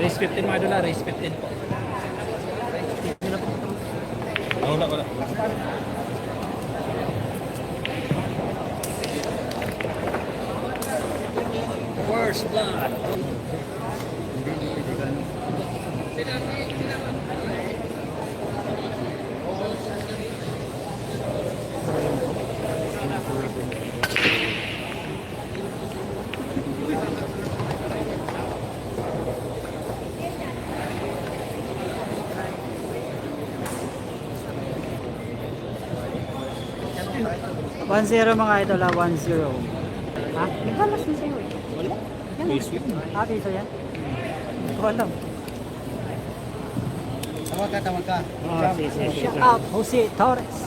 Race 15 mga idol, race 15 po. Wala. First blood. 1-0 mga idol, 1-0. Ha? Nagbalas na sa'yo eh. Wala. Yan. Facebook. Piso yan? Hindi ko alam. Tawag ka. Shout out, Jose Torres.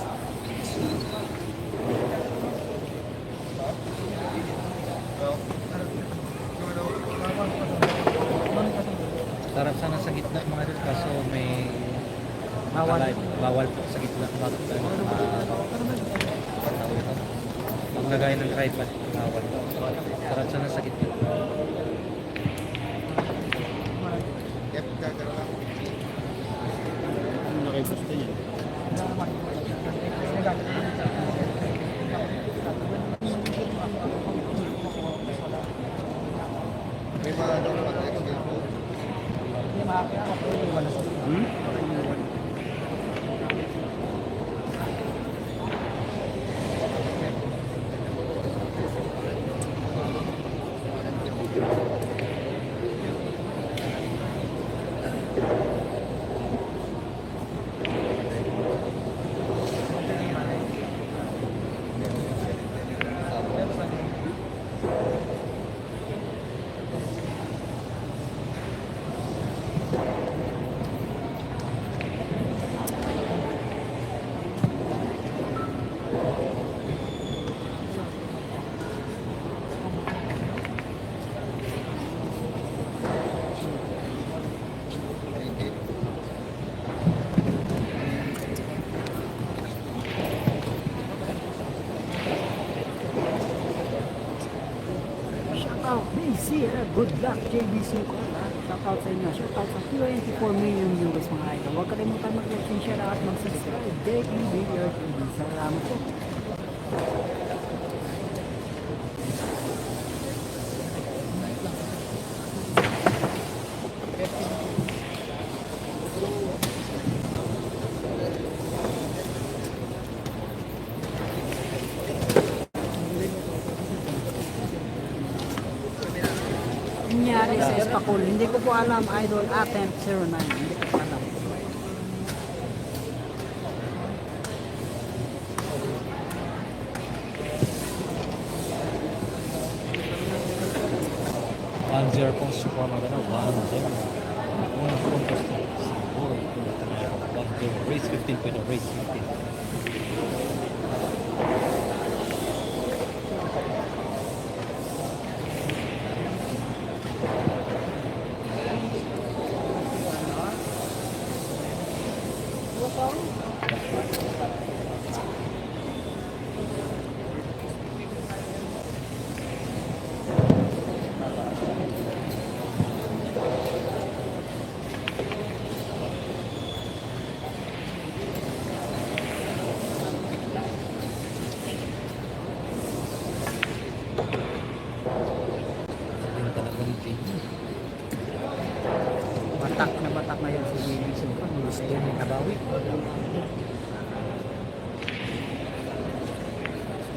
Sarap sana sa gitna mga idol, kaso may bawal po sa gitna. Bakit pag nagaya ng tripod, bawal. Sarap sana sa gitna. Nakaiposte niya. May mga ano naman tayo. Good luck, JBC ko. Shout out sa inyo. Shout out sa 24 million viewers mga idol. Huwag kalimutan mag-like and share at mag-subscribe. JBC. Salamat po. Nangyari sa Espacol, hindi ko po alam, idol, attempt 09, hindi ko po alam. Zero pong score mga ganun, 1-0. Unang contest na siguro kung natanero, 1-0. Race 15 po ito, race 15. Batak na yan si JBC ko. Gusto niya nabawi.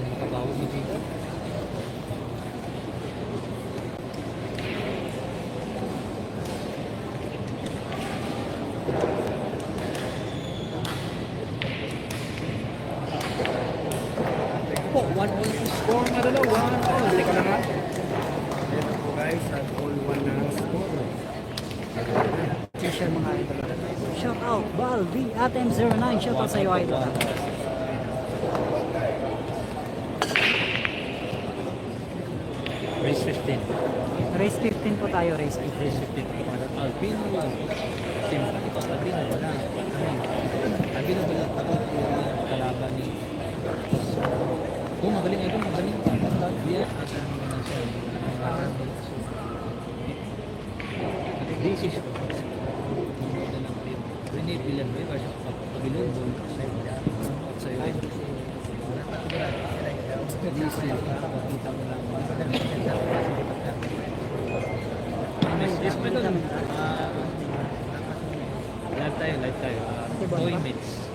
Nakabawi ni JBC. Po, 1-1 score mga dalawa. 1-1. Teka lang ha. Ito po guys, at all one na ang score. T-shirt mga idol. Shout out, Balvi, Atem 09. Shout out sa iyo idol. Race 15. Race 15 po tayo, race 15. Race 15 po mga dalawa. Albino lang. Simple ito. Albino wala. Albino wala. Tapos kalaban ni magaling ito. Magaling. Di busy siya. Nanonood na lang kayo. Rene Villanueva siya pabilon doon. At sa'yo eh. Diesel, pakita mo lang. Yes, pa doon. Live tayo. Toy Mates.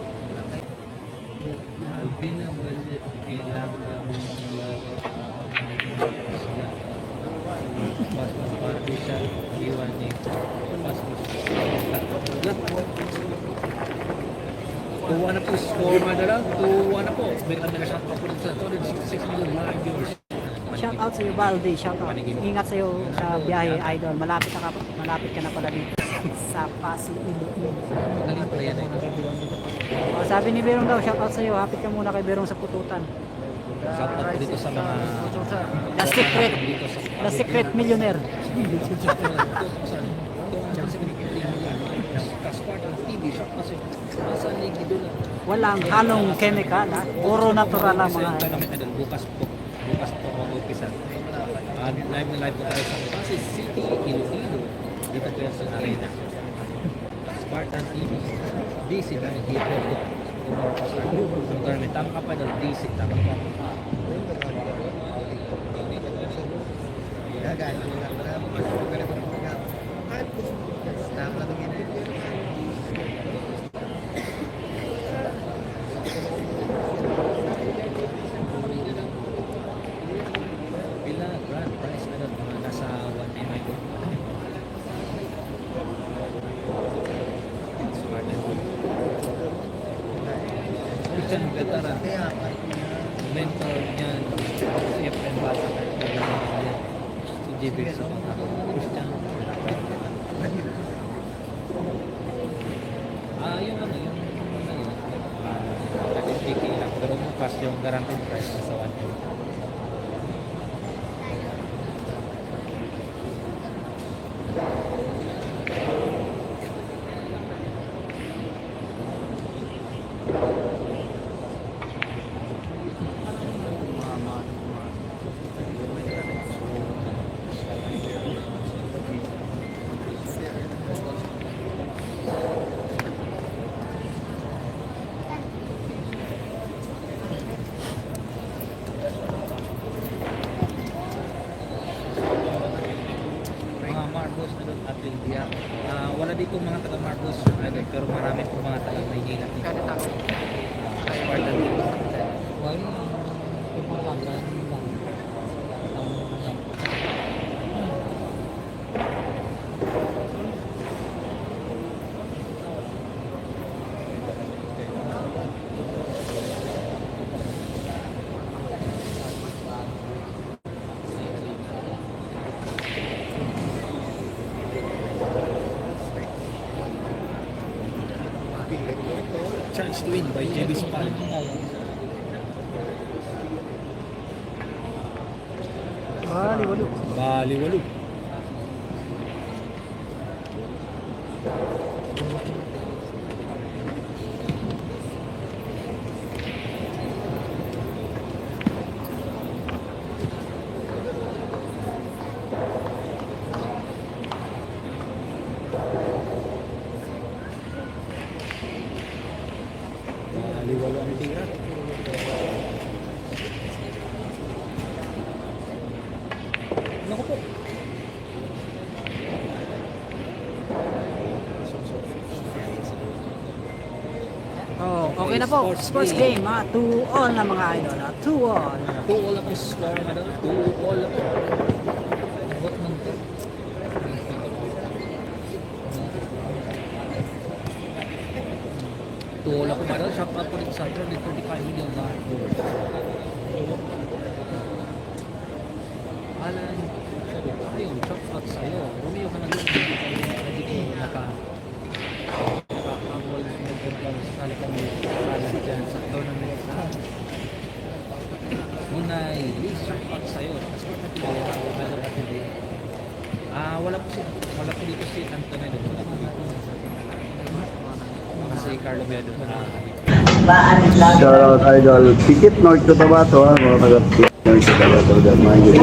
Albina, kailangan Passport partition, iwan ni passport. Tuwa na po score madala. Tuwa na po. Bigla na siya pa po sa 266 million live viewers. Shout out sa iyo, Balde. Shout out. Ingat sa iyo sa biyahe, idol. Malapit ka na pala dito sa Pasig, Iloilo. Magaling pala yan eh. Oh, sabi ni Berong daw, shout out sa iyo. Hapit ka muna kay Berong sa pututan. Shout out dito sa mga The secret millionaire. Walang halong chemical, ha? Puro natural lang mga idol. Bukas po mag-umpisa. Live po tayo sa Pasig City, Iloilo. Dito po yan sa arena. Spartan TV. DC na dito. Tama ka pa doon, DC. Tama ka. Pila grand prize na doon, mga nasa 1M ito. Spartan TV. Christian Veteran. Mentor niyan. CFN Bata. Si JB sa Christian. Yung ano yun. Nag-PK lang. Pero bukas yung guaranteed price sa 1M. Mga Marcos na doon at India. Wala dito mga taga Marcos pero marami po mga taga Maynila. Spartan dito. Chance to win by JB Spal. Baliwalo. Baliwalo. Baliwalo ang tira. Naku po. Oh, okay na po. Sports game, ha? 2-all na mga idol, ha? 2-all. 2-all ako score na doon. 2-all ako. What man to? 2-all ako pa doon. Shout out po dito sa 35 million na. Alan, ayun, shout out sa'yo. Romeo ka na doon. Hindi ko nakakawal na sakali kami alam dyan sa tournament na Unay, please shout out sa'yo. Kasi ko natin wala po dito si Antonio. Wala po dito. Kasi Carlo Bedo na Shout out idol. Pikit North Cotabato ha. Mga taga-Pikit North Cotabato. Mga yun.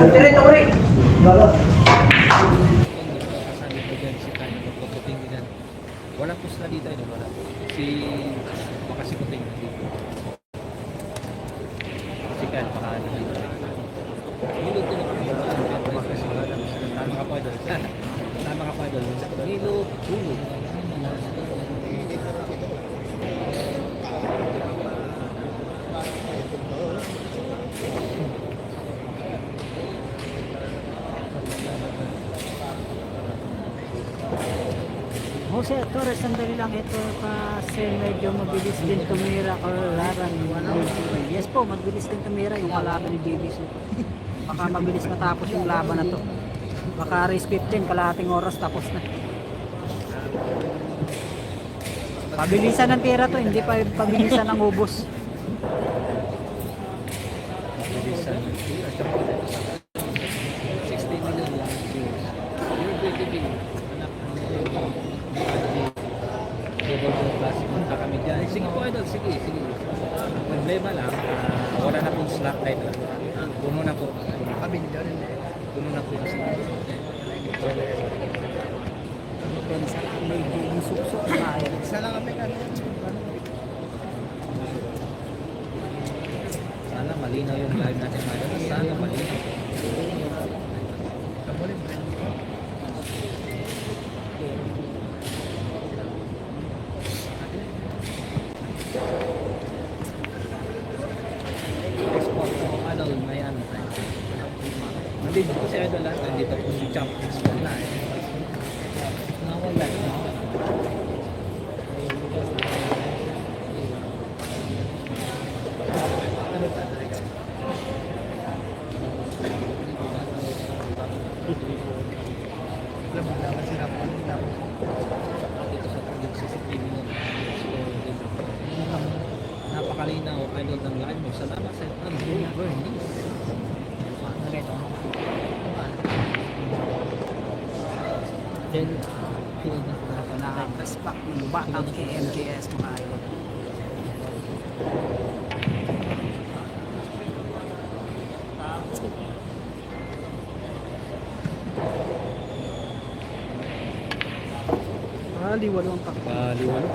kasali po dyan si Carlo Jose Torres, sandali lang ito kasi medyo mabilis din tumira kalaban ni Yes po, mabilis din tumira yung kalaban ni JB Suko. Baka mabilis matapos yung laban na to. Baka race 15, kalahating oras tapos na. Pabilisan ng tira to, hindi pa pabilisan ng ubos. Bilisan ng tira. Siya po dito sa 60 million lang viewers. Yung BTV, anak ng Double Classic na kami dyan. Sige po idol, sige. Ang problema lang, wala na pong slack time lang. Puno na po. Puno na po kasi. May JB Suko na ayaw. Sana malinaw yung live natin mga idol. Sana malinaw. Export po, ano, may ano tayo. Nandito po si Idol lang, nandito po si Champ Export na eh. Nawala na. Dito sa CCTV mo. Napakalinaw, Idol ng live mo. Salamat sa Anthony Bernice. Then, nakakaspak yung batang KMJS mga idol. Liwalong pa. Liwanag.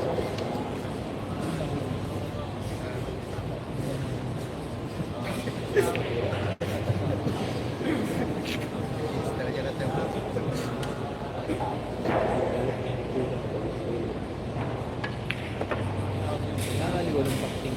Liwanag pakting.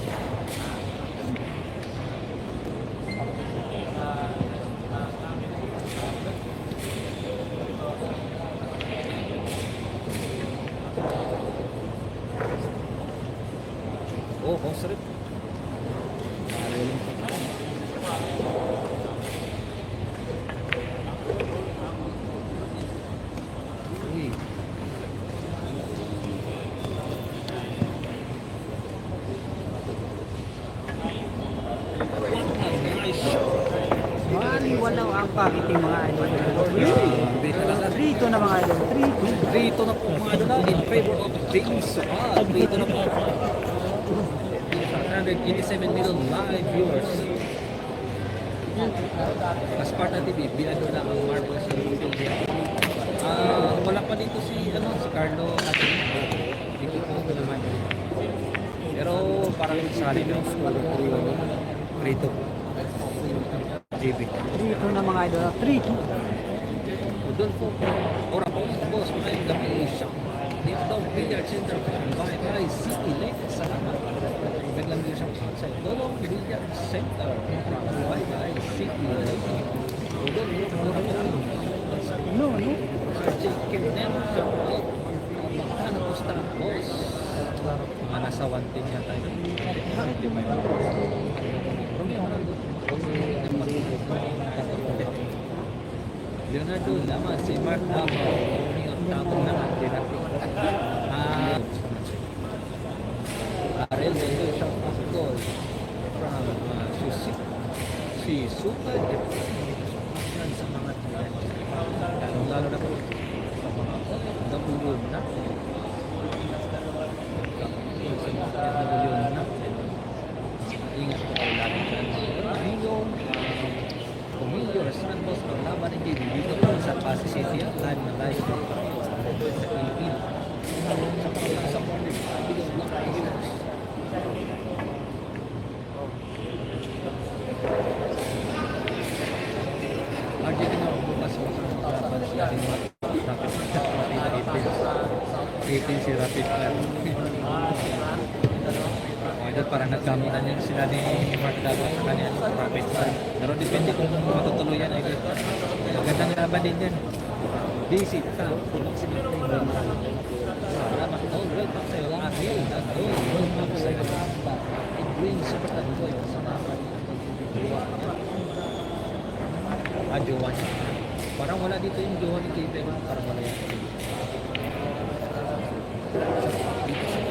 Oh, sarap. Uy. Walaw ang pakiting mga idol. 3-2 na mga idol. 3-2. 3-2 na po mga idol in favor of James Sukat. 3-2 na po. 187 million live viewers. As part ng TV, bilado na ang Marvel sa wala pa dito si Carlo at dito po naman. Pero parang sali na score 3-2. JB. 3-2 na mga idol. 3-2. Doon po, ora po, boss, mga gabi siya. Dito daw, Billiard Center, by City Lake, salamat. Biglang din siyang outside. Dolong Billiard Center, by City Lake. No. RJ Kinem, ano po sa boss? Nasa 110 yan tayo. Leonardo Lamas, si Mark Damo, yung tamang naman din natin. Ariel Mendo, isang goal from si Suka. Sa mga lalo na po napulog na. Ingat po kayo lagi dyan. Emilio Restaurant Boss, paglaban ng JB dito po sa Pasig City at live na live sa Pilipino. Sa morning, bilog lang kayo viewers. RJ ka na bukas mo sa paglaban sila rin tapos rating si Rapid Fire. Parang nagkamutan yun sila ni Mark Dago sa kanya Rapid Fire. Pero depende kung matutuloy yan ay magandang laban din yan. DC, pa sa'yo ang akin. Gold pa sa'yo. It brings super joy sa mga jowa. Jowa niya. Parang wala dito yung jowa ni Kevin. Parang wala yan. Dito siya.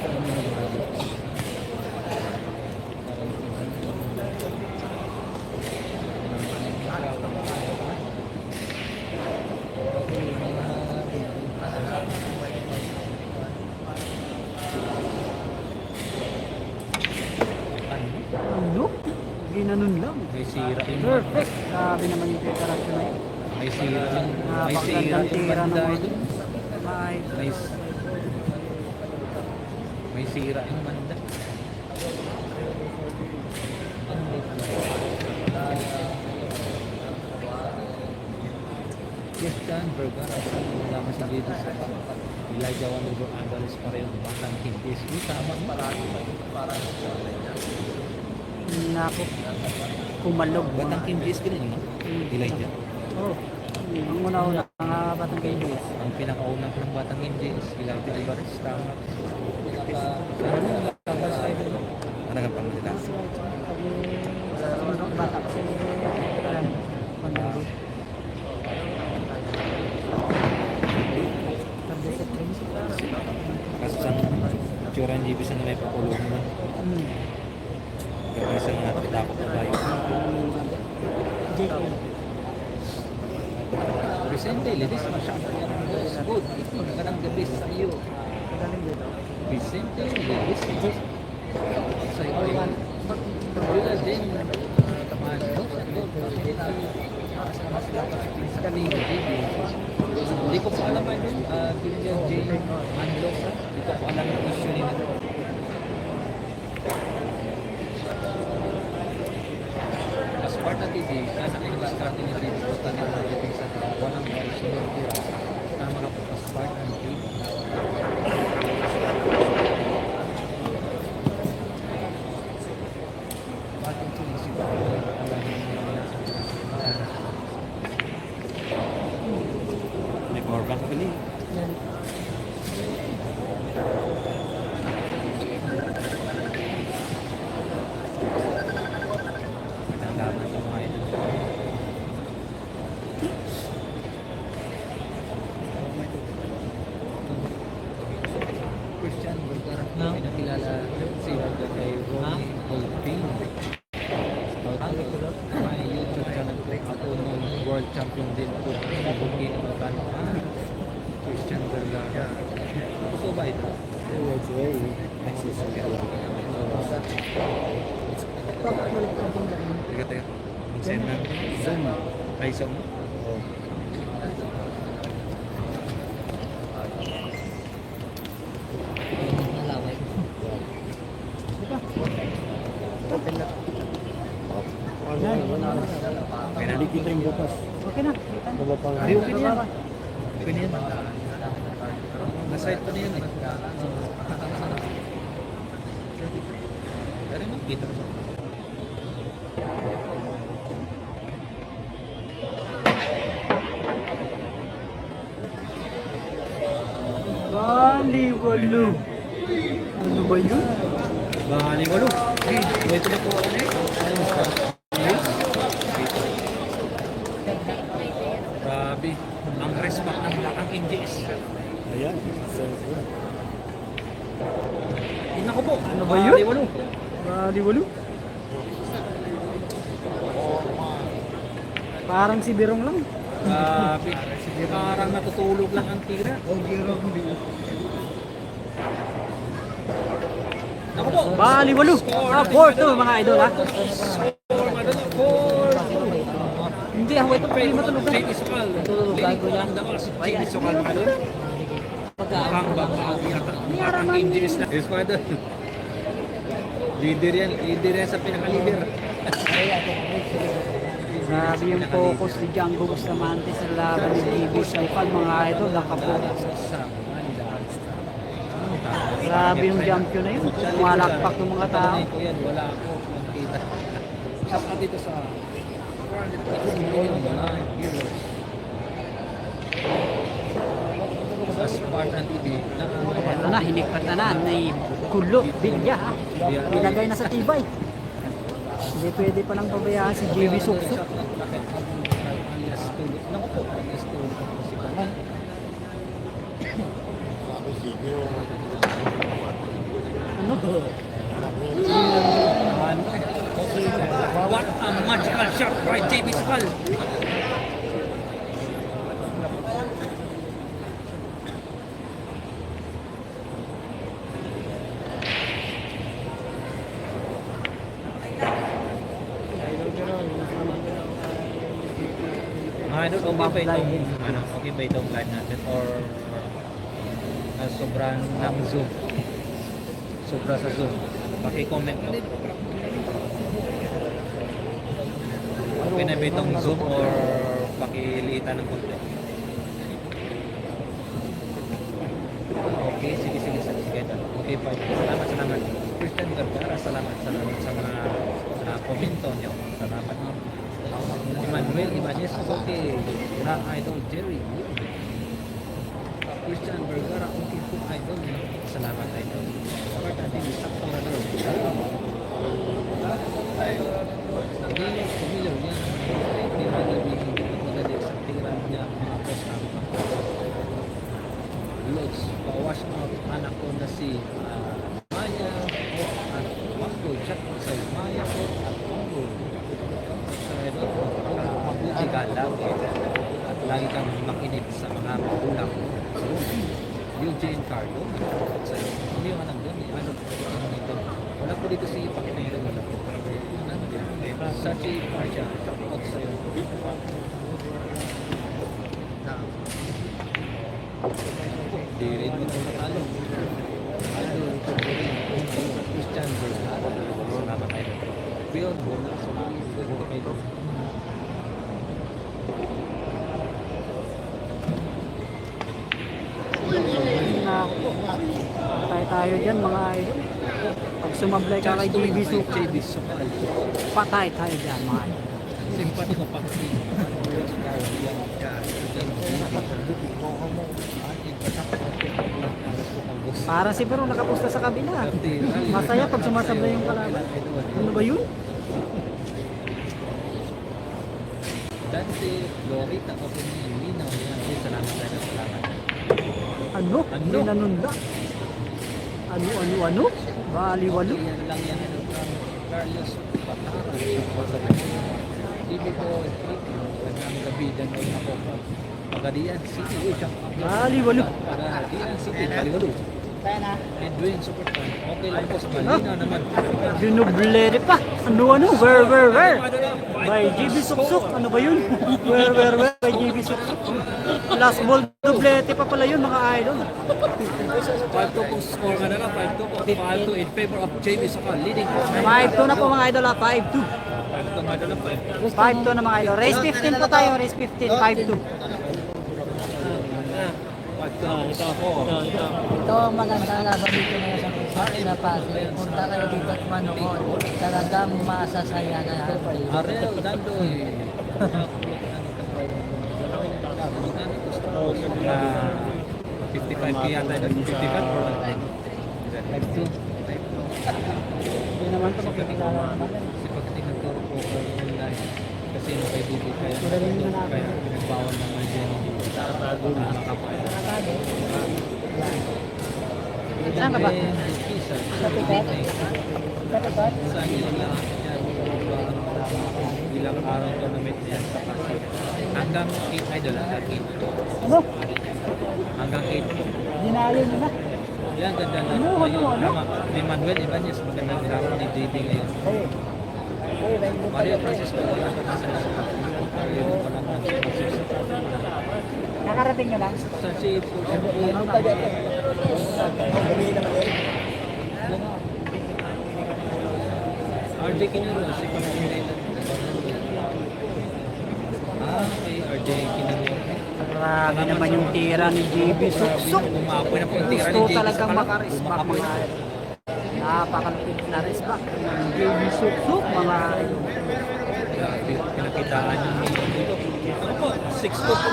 Ano? Ginanon lang. May sira yung Perfect. Sabi naman yung preparasyon na yun. May sira yung Napakagandang tira ng banda mga ito. may May sira yung banda. Christian Vergara lamang sa dito sa Elijah Wanugo Angeles pareho batang Kingis. Tama parang Naku. Kumalog. batang Kingis ganun yun. Elijah. Oh. Ang una-una, mga batang kaibigan. Ang pinakauna ng batang Kingis, Elijah Alvarez. Tama. Ano ka pang nila? Bata kasi Kaso sa tsura ng GBC na may pakulong mo. Kaya isang natakot na tayo. Vicente, ladies and gentlemen, good evening, magandang gabi sa iyo. Vicente, ladies and gentlemen, sa iyo. Wala din, Tamano, kanina, hindi ko pa alam ano, William J. Manlo, hindi ko pa alam yung issue nila. As part of TV, nasa kinalaskarte niya rin po tayo na dating sa walang sunod tira na mga as part ng TV. Bakit sinisip ko alam may power bank bili. Nalaman sa mga ito. Christian Vergara, may nakilala si Roger kay Ronnie Holpin. May YouTube channel ko. Ako nung world champion din po. Bukit ng Kano. Christian Vergara. So ba ito? Teka, teka. Mag-send na. Ay, isang mo? Okay na. Okay na. Ay, okay na yan. Okay na yan. Naside pa na yan eh. Dari mo, kita mo. Baliwalo. Ano ba yun? Baliwalo. Okay, ito na po ako na Grabe, ang respect ng lakang NGS. Ayan. Naku po, Ano ba yun? Baliwalo. Baliwalo. Parang si Birong lang. Grabe, parang natutulog lang ang tira. Naku po, Baliwalo. 4-2 mga idol ha. score, madala, 4-2. Hindi, ako ito pwede matulog na. Jake Isokal. Linig ko lang daw si Jake Isokal. Mukhang babawi ata. Parang NGS na. Esquadron. Leader yan sa pinaka-leader. Grabe yung focus ni Django Bustamante sa laban ni GB Saukal mga idol. Nakapokus. Grabe yung champion na yun. Malakpak ng mga tao. Wala ako makita. Saka dito sa 450 million euros. Sa Spartan TV. Ito na. na, hinikpat na ni Kulot Bilya ha. Ilagay na sa tibay. Hindi pwede pa lang pabayaan si JB Suksuk. Alias Tulot lang po. Alias Tulot po si Kaman. Ano? What a magical shot by JB Sukal. Ano, okay ba itong, okay ba itong live natin or sobrang ng zoom? Sobra sa zoom. Paki-comment mo. Okay na ba itong zoom or pakiliitan ng konti? Okay, sige. Okay, fine. Salamat. Christian Vergara, salamat sa mga komento nyo. Salamat. Emmanuel Ibanez, okay. Grand Idol Jerry. Christian Vergara, okay po idol. Salamat idol. Part natin, sakto na doon. Familiar yan. Hindi na nabiging magagalit sa tingnan niya mga post namin. Lods, pa-wash out anak ko na si Maya at Marco. Chat sa Maya ko at Marco. Mabuti ka lang at lagi kang makinig sa mga magulang. Eugene Carlo sa'yo. Hindi yung anak doon. Ano dito? Wala po dito si Pakinero. Wala po. Sachi Parcha. Out sa'yo. Di rin mo ito natalo. Christian Vergara. Salamat tayo. Beyond wala. Salamat kayo. Tayo dyan mga idol. Pag sumablay ka kay JB Suksuk, patay tayo dyan mga idol. Simpati mo pa kasi. Para si Pero nakapusta sa kabila. Masaya pag sumasablay yung kalaban. Ano ba yun? Dante, Lorita, Opinion, Linaw, yan. Salamat tayo. Salamat. Ano? Hindi nanunda. Ano? Baliwalo. Yan lang yan. Carlos Patara. Hindi ko ang gabi dan ay ako. Pagadian City. Baliwalo. Pagadian City. Baliwalo. Edwin Superfan. Okay lang po sa Malina naman. Ginublere pa. Ano? Where? By JB Suksuk. Ano ba yun? Where? By JB Suksuk. Last ball dublete pa pala yun mga idol. 5-2 kung score ka na lang. 5-2 in favor of JB Sukal. Leading po. 5-2 na po mga idol. 5-2. 5-2 mga dala. 5-2 na mga idol. Race 15 po tayo. Race 15. 5-2. Ito ako. Ito ang magandang laban dito na sa Pasig. Punta kayo dito at manood. Talagang masasaya na yan. Arel Dandoy. Na 55 kaya tayo 55 or 5-2. Hindi naman ito makikilala naman. kasi pagkatingin ko po kasi nakaibigan kaya pinagbawal naman din nakakapain. Saan ka ba? Sa tikat? Sa ilang ilang araw tournament yan sa Pasig. Hanggang 8 idol hanggang 8. Ano? Hanggang 8 po. Dinalo nyo na. Yan, ganda na. Ni Manuel Ibanez, magandang grafo ni JD ngayon. Mario Francisco, wala ka nasa Mario pa lang Nakarating nyo lang. sa si RJ Kinuro, si Panginoon. Okay, RJ Kinuro. Grabe naman yung tira ni JB Suksuk. Umapoy na po yung tira ni Gusto JB talagang Sukal. makarisback mga idol. Napakalupit na risback ng JB Suksuk mga idol. Grabe, pinakitaan yung dito. Ano po, 6-2 po.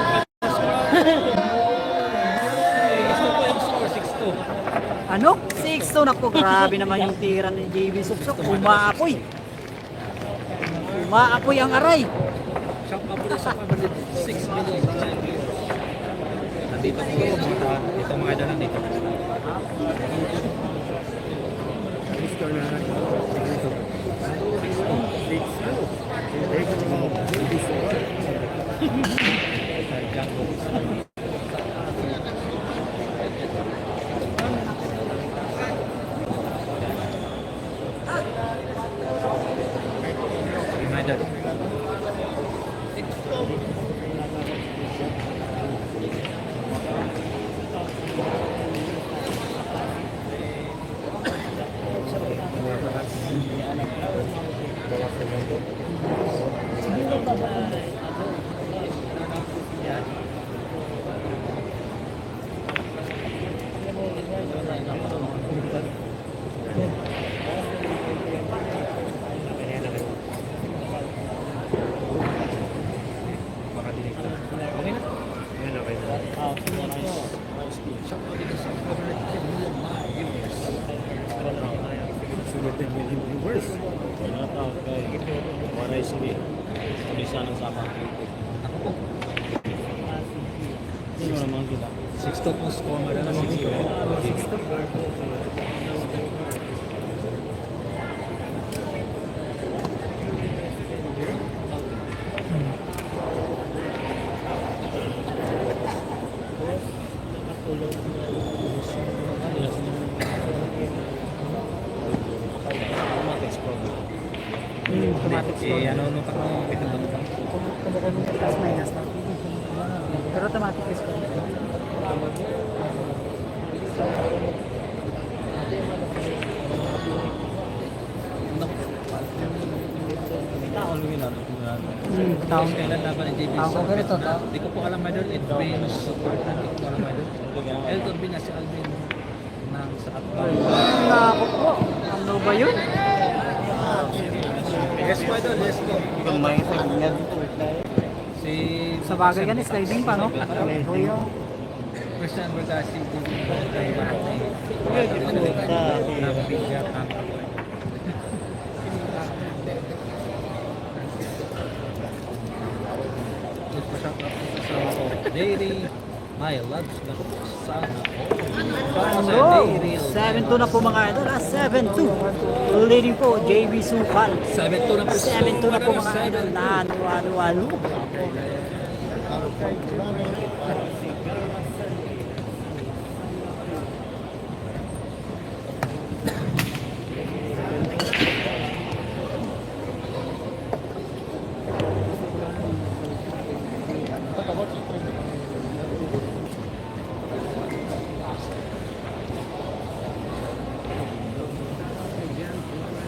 6-2 po yung score, 6-2. Ano? 6-2. Naku, grabe naman yung tira ni JB Suksok. Umaapoy. Umaapoy ang aray. Siya paborito sa paborito. 6 million. Nandito po ito mga idol nandito. Mr. na dito. Mga idol. Yan, okay na. Siya paborito sa paborito. 10 million mga viewers. Sulit din yung viewers. Waray sige. Tulisa ng sama. Ako po. Sino naman kita? 6 po score mga idol. 6 Automatic score. ano nung takong pitong pa. Kumukuha plus minus na. Pero automatic score. Tao luminan. Taon. Kailan laban ni JB? Ako ganito, tao. Di ko po alam idol. It brings support na. Di ko po alam idol. Elton Bin na si Alvin ng sa Atbang. Nako po. Ano ba yun? Yes po idol. Yes po. Ikaw may sabihan dito. Si Sa bagay ganit, sliding pa, no? Kuya. Christian Vergasi po. Nabigyan ang Dairy, my loves na sana Ano? 7-2 na po mga idol. 7-2. Leading po, JB Sukal. 7-2 na po. 7-2 na po mga idol. Nano.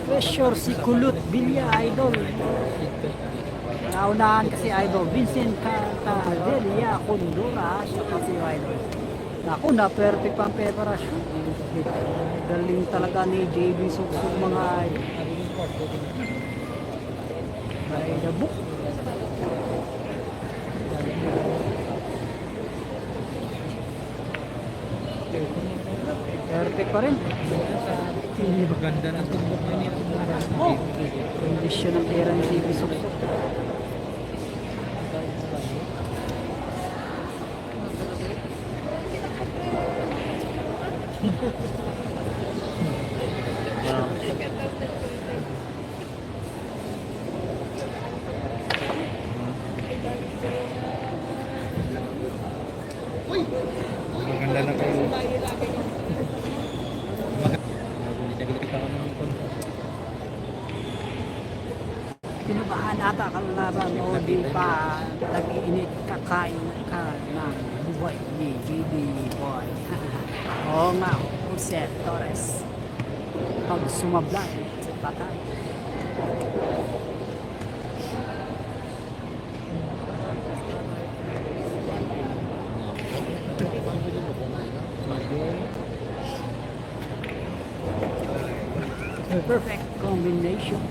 Pressure si Kulot Bilya idol. Naunahan kasi idol Vincent Calderia Condora siya kasi idol. Naku na perfect pang preparasyon. Galing talaga ni JB Suksok mga idol. By the book. Perfect pa rin. Maganda ng tumbok na niya. Oh, kondisyon ng pera ni JB Suksok. Maganda na kayo. Pinubahan ata kalaban o di pa nag-iinit kakain ka ng buhay ni JB Boy. Oo nga, Jose Torres. Pag sumablan, patay. Perfect combination.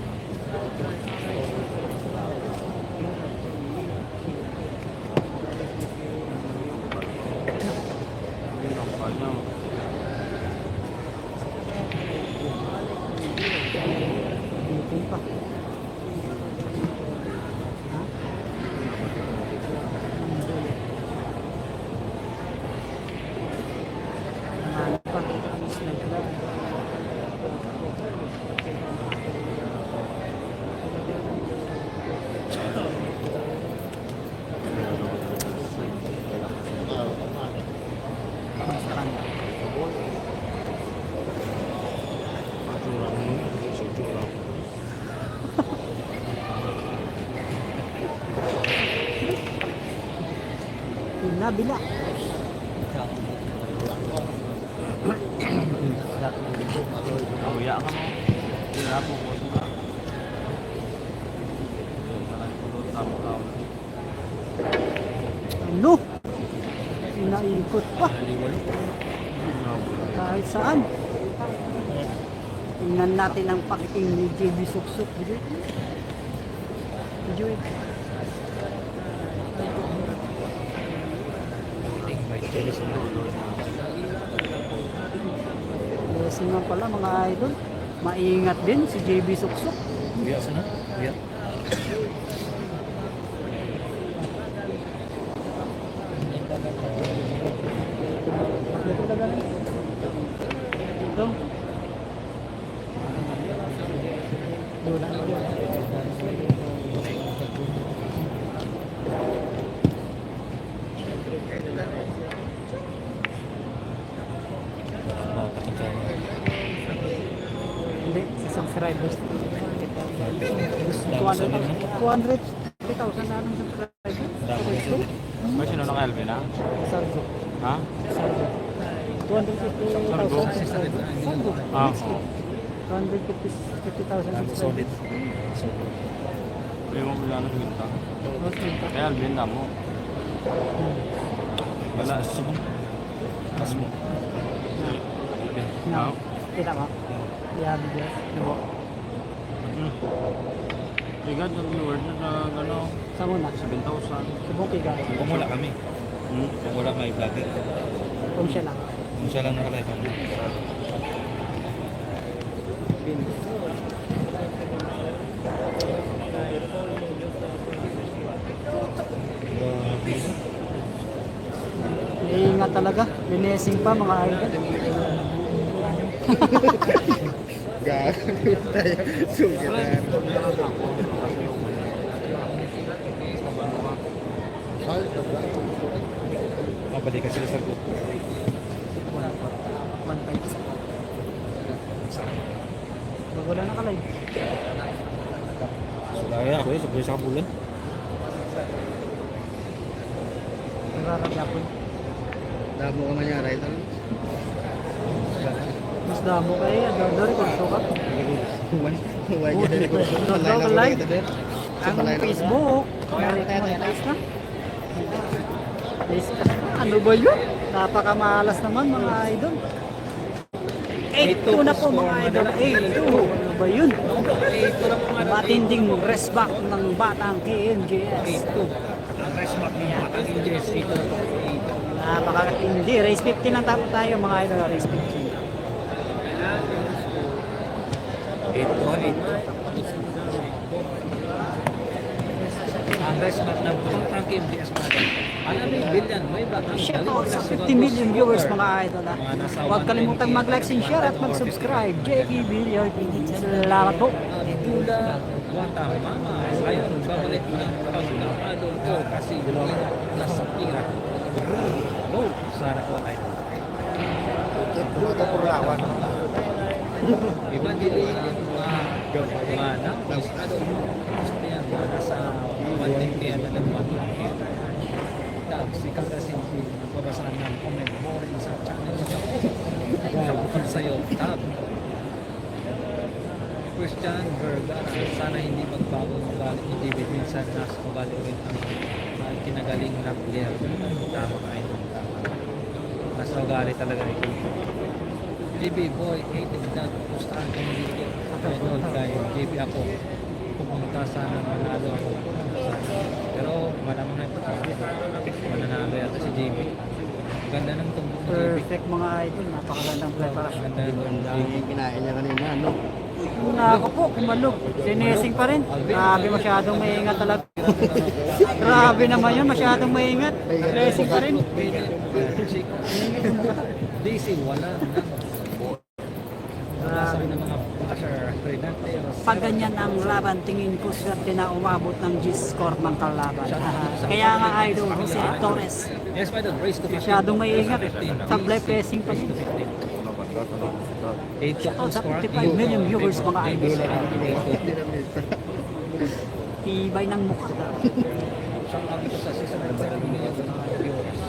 Kabila. Kuya ka mo. Kaya po ko sila. Ano? Inaikot pa. Kahit saan. Tingnan natin ang pakiting ni JB Suksuk. Enjoy. Blessing nga pala mga idol. Maingat din si JB Suksuk. Kuya, sana? Kuya. Ito. Wala na yun. Hindi, sa subscribers. 200,000 na ng subscribers. May sino ng Alvin ha? Sargo. Ha? Sargo. 250,000 subscribers. Sargo. Ah. 250,000 subscribers. May mo bila na tuwinta. Kaya Alvin na mo. Wala. Pas mo. No. Kita mo? Yeah, video. Diba? Igad ang viewers na sa gano. Sa muna. 7,000. Subong kiga. Kung wala kami. Kung wala may vlogger. Kung siya lang. Kung siya lang nakalive kami. Iingat talaga. Linesing pa mga idol. Gagawin tayo. Sugitan. Mabalikan sila sa group. 1.5. Wala na kalay. Kaya ako sa buhay sa kabulan. Nagkakagyapon. Damo ka man yan, right? Mas damo kayo. Adoro kung sukat. Huwag yan. Nagkakaw live. Ang Facebook. Monetize na. Ano ba yun? Napakamalas naman mga idol. 8-2 na po mga idol. 8-2. Ano ba yun? Matinding resback ng batang KMJS. Ang rest back ng mga NJS 8. Napakatindi. Race 15 lang tapos tayo mga idol. Race 15. 8 ang rest back ng batang NJS natin. Alam mo, billion, may batang Shoutout sa 50 million viewers mga idol. Huwag kalimutang mag-like and share at mag-subscribe. JB Villar TV. Salamat po. Tula, wata, mama. Ayun, babalik ng pagkakado ko kasi nasa pira. Oh, sana ko ay. Ito purawan. Iba dili mana masyado gusto yan nasa banding kaya na nagpapalaki. Sikat kasi babasaan ng comment mo rin sa channel niya. Sa'yo, tab. Christian Vergara, sana hindi magbago ang ugali ni David Minsan na ugali ulit ang kinagaling na player. Tama ka ito. Nasa ugali talaga ito. JB boy, hated that. Gustahan ko dito. Idol kayo. JB ako. Pupunta sana manalo ako. Pero malamang na ito. Mananalo yata si JB. Ganda ng tumbok ni JB. Perfect mga idol. Napakagandang preparasyon. Ganda ng JB. Kinain niya kanina, ano? Una ako po, kumalog. Sinesing pa rin. Grabe, masyadong maingat talaga. Grabe naman yun, masyadong maingat. Sinesing pa rin. DC, wala na. Grabe. Sabi ng mga basher, Pag ganyan ang laban, tingin ko swerte na umabot ng G-score ng kalaban. Kaya nga idol, si Torres. Yes, my dad, race to 15. Masyadong maingat. Tablay pressing pa rin. 8 to Shoutout sa 55 million viewers mga idol. Tibay ng mukha. Shout out dito sa 600 million viewers.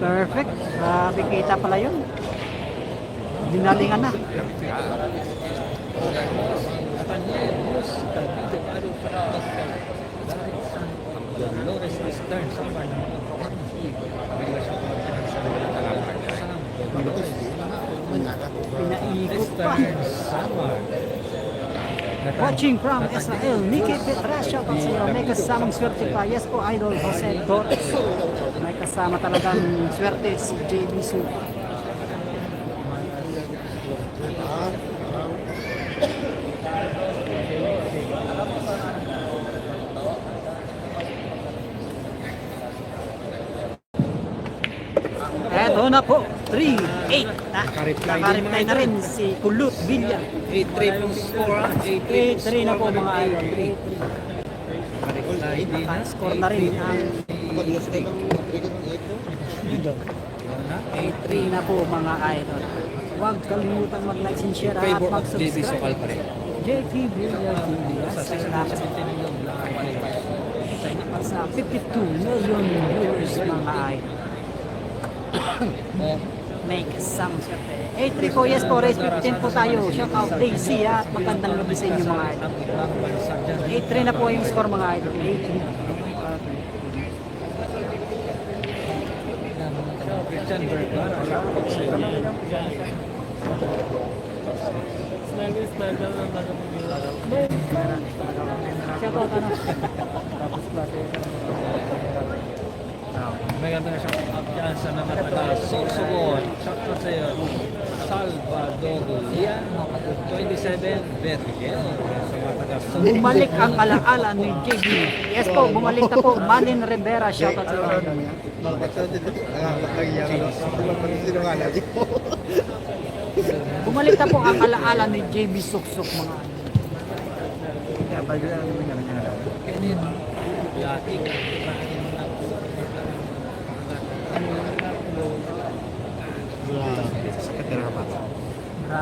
Perfect. Grabe kita pala yun. Dinalingan na. Dolores Eastern Samar ng bigla siya Pinaikot pa. Eastern Samar. Watching from Israel, Nikki Petra, shout out sa iyo. May kasamang swerte pa. Yes po, Idol Jose Torres. May kasama talagang swerte si JB Su. Eto na po, 3-8. Nakareply na rin si Kulut Villa. 8-3 pong score. 8-3 na po mga idol. 8-3. Score na rin ang 8-3 na po mga idol. Huwag kalimutan mag-like and share at Favor of JB Sokal pa rin. mag-subscribe. JT Villa Villa. Sa 670 million na kapalipas. Sa 52 million viewers mga idol. Make some swerte. 8-3 po, yes po, race 15 po tayo. Shout out Daisy at magandang gabi sa inyo mga idol. 8-3 na po yung score mga idol. 8-3. Christian Vergara. Shout out ano. May ganda na siya dyan sa mga taga Sorsogon. Shout out sa iyo. Salvador Julian, 27, Vergel. Sa mga taga Sorsogon. Bumalik ang alaala ni JB. Yes po, bumalik na po. Malin Rivera, shout out sa iyo. Bumalik na po ang alaala ni JB Suksok mga Yating.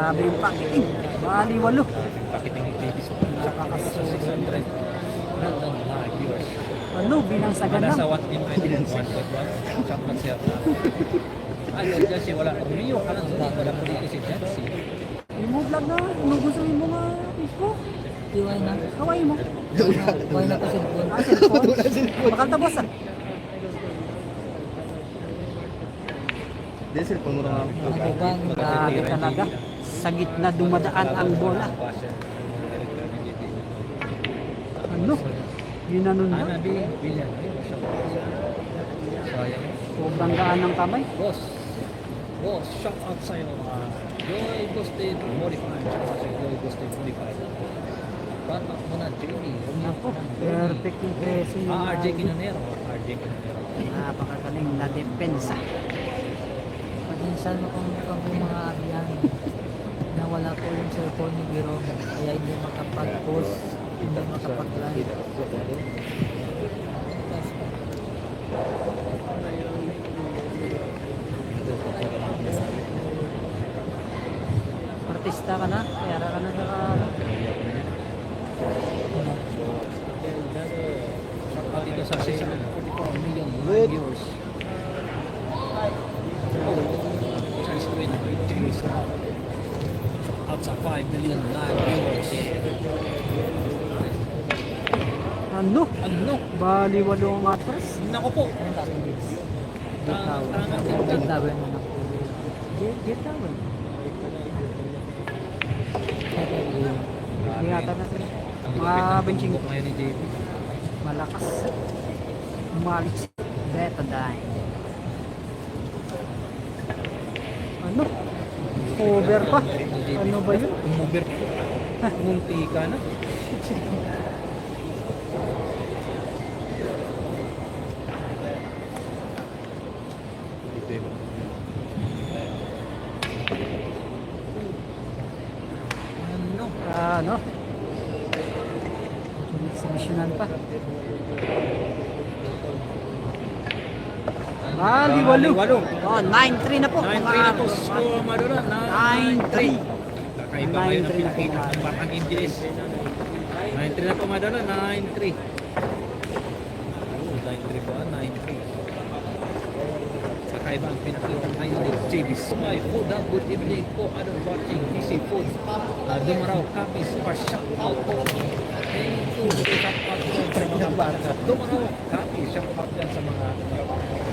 grabe yung pakiting. Bali walo. Pakiting ni JB Sokal. Nakakasunod. 600. Gandang live viewers. Ano, binangsagan Nasa lang. 1 in 1.1. Shout out siya. Ano dyan si wala. Umiyo ka lang. Wala po dito si Jetsi. Yung mo vlog na, inugustuhin mo nga Facebook. Iwan na. Kaway mo. Iwan na pa cellphone. Ah, cellphone. Bakal tabos ah. Nakatubang. Grabe talaga. Sa gitna dumadaan ang bola. Ano? Ginanon na. Anabi, Billion. Sayang. Sobrang gaan ng kamay. Boss. Boss, shout out sa'yo. Joy Gustin Modified. Shout out sa'yo, Joy Gustin Modified. Bata mo na, JB. Ako, perfect yung preso yung RJ Quinonero. RJ Quinonero. napakagaling na depensa. Patinsan mo kung mga yan. Nawala po yung cellphone ni Jerome. Kaya hindi makapag-post. Hindi makapag-live. Artista ka na, kaya ka na sa Shout out dito sa 644 million live viewers. Chinese Queen, shout out sa 5 million live viewers. ano? Ano? Bali walong matras. Nako po. Naglaban mo na. Get down. Ingatan natin. Mga benching Ngayon ni JB. malakas. Umalik si Betadine. Ano? Over pa? Ano ba yun? Umuber. Umunti ka na. Ano? Ano? Exhibitionan pa. Bali walo. Walo. Oh, 9-3 na po. 9-3 na po. Score Madura. 9-3. Kakaiba kayo ng Pilipinas ng Batang Ingles. 9-3 na po Madura. 9-3. 9-3 po. 9-3. Sa kakaiba ang pinakita ngayon ni JB's. My food, good evening po. Ano watching DC Food. Dumaraw Kapis, pa-shout out po. Thank you. Shout out po sa mga bata. Dumaraw Kapis, shout out yan sa mga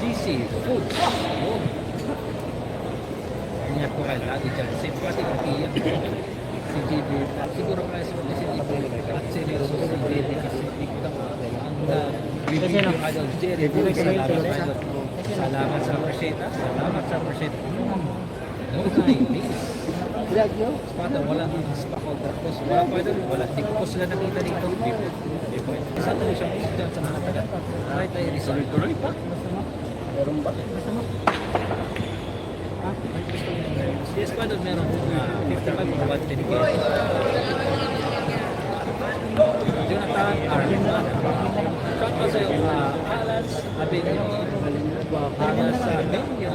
DC Food. Yun. Kanya po kayo lagi dyan. Simpati ang iyan po. Si JB. Siguro kayo si JB at si Nero si JB kasi ikaw ang review idol Jerry. Salamat idol. Salamat sa Marsheta. Salamat sa Marsheta. No, nice. Spata, wala ang spakol. Tapos wala pa idol. Wala. Di ko po sila nakita dito. Di po. Saan tayo siya dyan sa mga taga? Right tayo resort. Tuloy pa. Meron ba? Yes, Padre, meron 55 or 1 dedication. Jonathan Armand. Shout out sa iyo, Alas Abenyo. Alas Abenyo.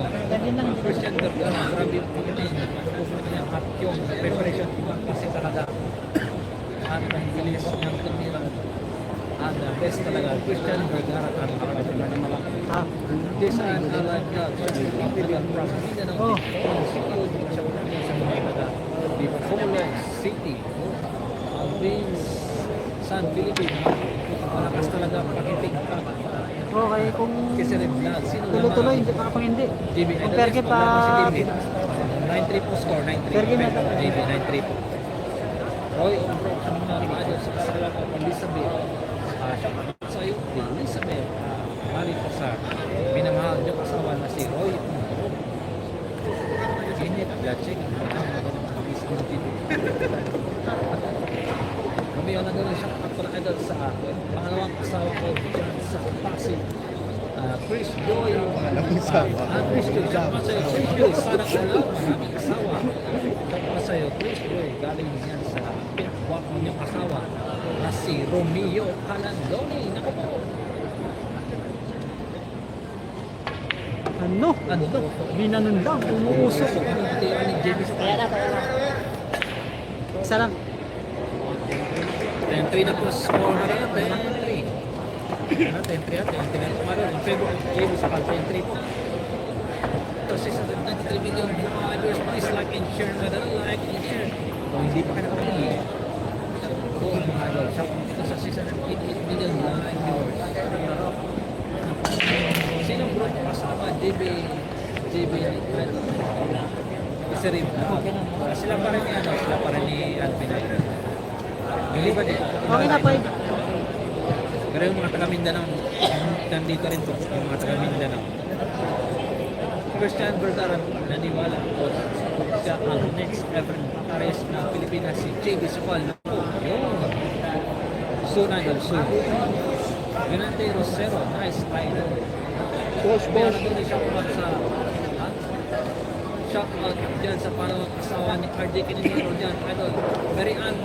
Christian Vergara. Grabe po niya at yung preparation kasi talaga. At ang bilis ng tumira. At best talaga. Christian Vergara at Desan Alan Mindanao Dipolo City Vince San Philippine malakas talaga pakitig pa Okay, kung kasi rin vlog sino tuloy-tuloy, hindi pa kapang hindi. JB Kung perke pa, 9-3 po score 9-3 Perke na ito. JB 9-3 po Roy Ombro sa mga radyo sa kasalanan ko Elizabeth sa iyo Elizabeth balik po sa minamahal niyo kasawa na si Roy Ombro Janet Blachek kami yung nagawin siya kapag sa pangalawang asawa ko dyan sa Pasig Chris Joy Chris Joy siya pa sa'yo Chris Joy sana alam maraming asawa siya pa sa'yo Chris Joy galing yan sa pinagwak niyong asawa na si Romeo Calandoni naku po ano? ano daw Binanundang, umuusok. tira ni James Isa lang. 10-3 na po score na rin 10-3 10-3 at 10-3 na tumalo in favor of James sa 10-3 po ito 693 million followers please like and share na dala like and share kung hindi pa kayo nakapili kung idol shop ito sa 688 million like viewers sino bro kasama JB kasi rin sila pa rin ni sila pa rin ni Alvin hindi ba din? Okay na pa. Pero yung mga taga Mindanao nandito rin po yung mga taga Mindanao Christian Vergara naniwala po siya ang next ever pares ng Pilipinas si JB Sokol yun soon idol soon Ganante Rosero nice idol boss doon siya kumag sa shout out dyan sa panawang asawa ni RJ Kininero dyan idol Mary Ann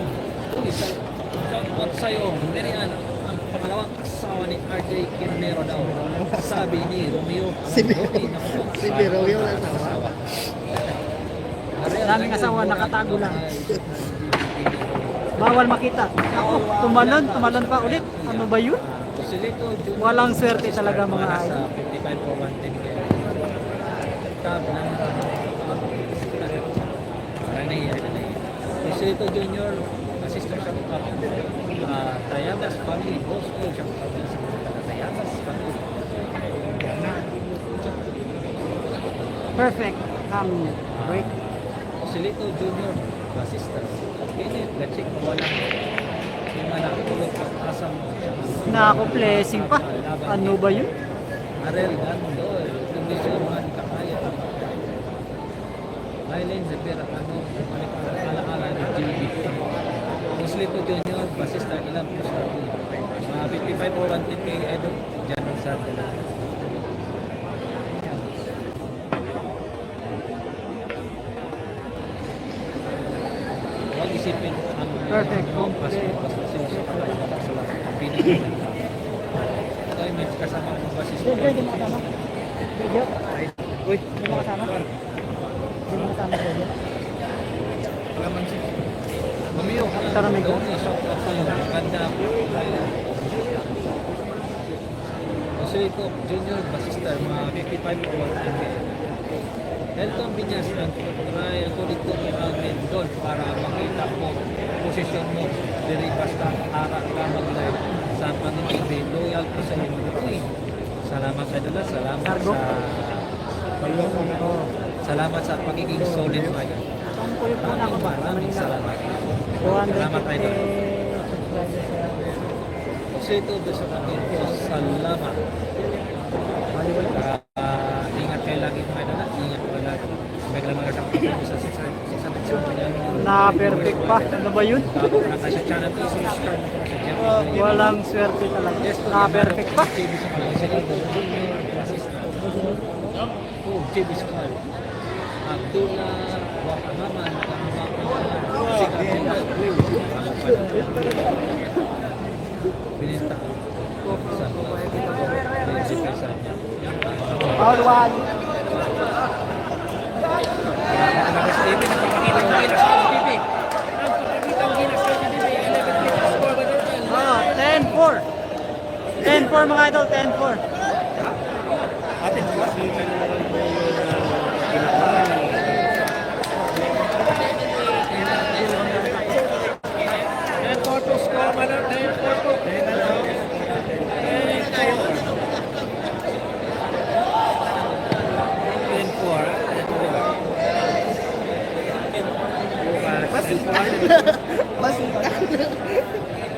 shout out sa'yo Mary Ann ang pangalawang asawa ni RJ Kininero daw sabi ni Romeo Si Romeo na asawa. Daming asawa, nakatago lang. Bawal makita. Ako, tumalon pa ulit. Ano ba yun? Walang swerte talaga mga idol. 55 for 110 kaya tab ng Ranay Isilito Junior assistant siya Tayabas family boss ko siya Tayabas family Perfect ang break. Isilito Junior assistant Kenneth Lachik wala yung anak ko kasam Nako, blessing pa. Ano ba yun? Arel Gandol Condition man kakaya Aileen Zepera ano ala-ala ni JB Muslito Junior basista ilang plus 55 or 110 kay Edo dyan sa tila huwag isipin ang Perfect. kasi ito ay may kasama ng basista Hindi mo kasama. Video? uy Hindi mo kasama. Hindi mo kasama sa video. Mamiyo ka Tara, may go. Shout out sa'yo. Ganda po. Soico Junior Basister, mga 55 year old MBL. Elton Viñas ng Ryan Colito Alvin doon para makita mo posisyon mo diri basta ara ka mag-live sa panitindi loyal ko sa inyo. Uy, salamat sa dala, salamat Sargo. salamat sa pagiging solid mo. Ang kulit mo na ako ba? Maraming salamat. 250 Salamat, Idol. subscribers. Sito Besokamente, salamat. Ingat kayo lagi mga idol. Ingat kayo lagi. Biglang magkakapit sa Na-perfect pa. Ano ba yun? Bago na kayo sa channel, please subscribe na po sa channel. Walang swerte talaga. Na-perfect pa. JB Sokal. Oh, JB Sokal. Abdullah Wahamaman. Binenta. All one. Oh, 10-4. 10-4 mga idol, 10-4.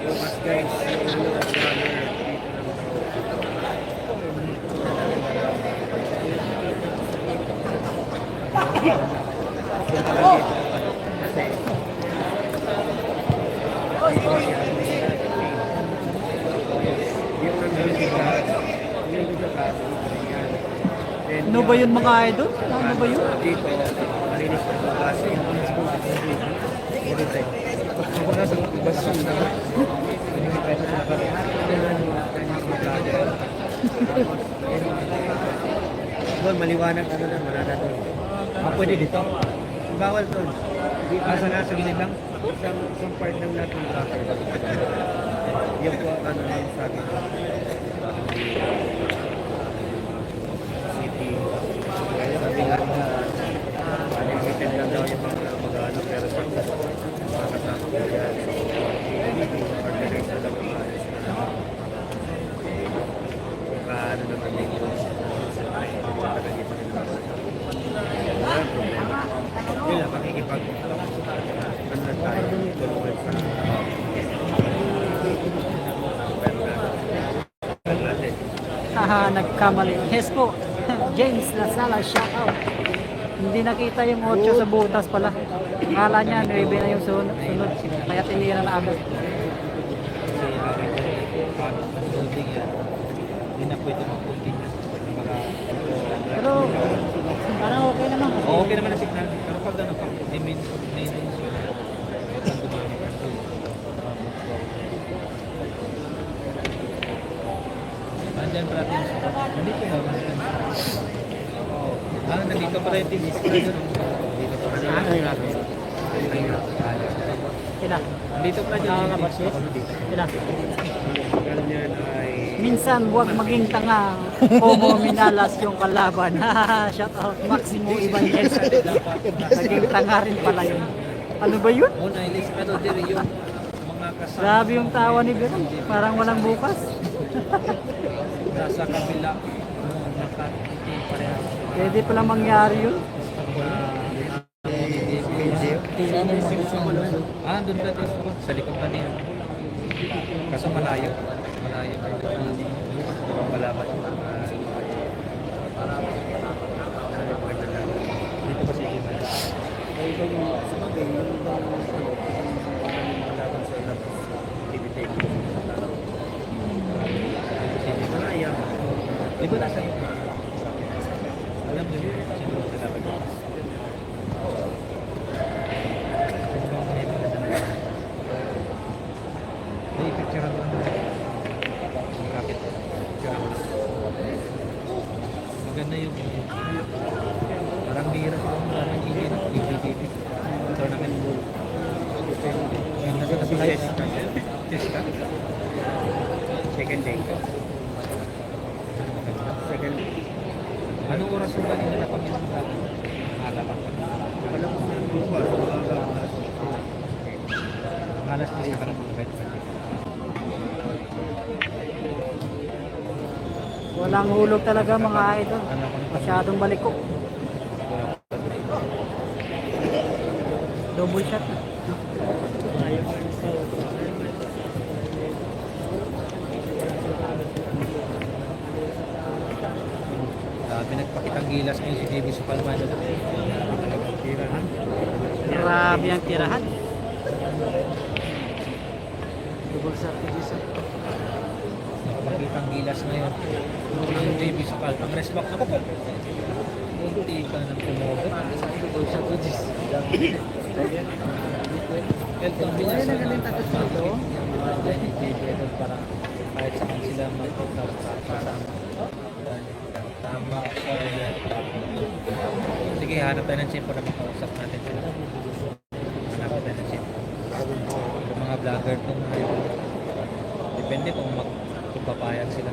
Bukas guys, Ano ba yun mga idol? Ano ba yun? dito, malinis na bukas. Wala sa bus na. Doon, maliwanag ano na, marana doon. Pwede dito? Bawal doon. Asa na sa gilid lang? Isang part ng natin traffic. Yung po ano yung sabi ko. City. Sabi nga unlimited lang daw yung mga mag-ano pero sa makasama ko yan. Organize na lang ang ayos na. Ano naman yung walang problema. Yun lang, makikipag ano na tayo tulungan sa pero natin. Haha, nagkamali. Yes po. James Lasala, shout out. Hindi nakita yung 8 sa butas pala. Akala niya 9 na yung sunod. Kaya tinira na agad. building yan. Hindi na pwede mag-continue. Pero parang okay naman. Okay naman ang signal. Pero pag ano, pag maintenance yun, ang dulo ng kanto. Nandyan pa natin. Nandito na. Nandito pa rin yung tinis. Nandito pa rin. Sila. Nandito pa rin yung tinis. Sila. Ganyan ay Minsan huwag maging tanga kung minalas yung kalaban. Shout out Maximo Ibanez. Naging tanga rin pala yun. Ano ba yun? Muna ilis ano din yung mga kasama. Grabe yung tawa ni Bero. Parang walang bukas. Nasa kabila. Nakatiti parehas. Pwede pala mangyari yun. Doon ka din sa likod na niya. Kaso malayo. Malayo. Malaman. Dito ba si Iman? Di ba nasa iyo? Alam mo yun? Sino ang kalaban ko? Hey, picture ako lang. Kapit. Picture ako lang. Maganda yung parang bihira ko parang hindi na PPTV. Tournament ball. Yung nasa live. Test ka? second day. Anong oras mo ba nila na kami ng aga pa? Alam ko na bukas, Alas 10 ka lang mag-bed. Walang hulog talaga mga idol. Masyadong baliko. Double shot na. Pinagpakitang gilas ngayon si JB Supalman. tirahan. Grabe ang tirahan. Double shot ko dito. Pinagpakitang gilas ngayon. Ang JB Supal. Ang rest back na po po. Munti ka ng kumobo. Double shot ko dito. Elton Villas na galing tapos dito. Para kahit saan sila magkakasama. Tama. Sige, hanap tayo ng chimpo na makausap natin sila. Hanap tayo ng chimpo. Yung mga vlogger itong depende kung magpapayag sila.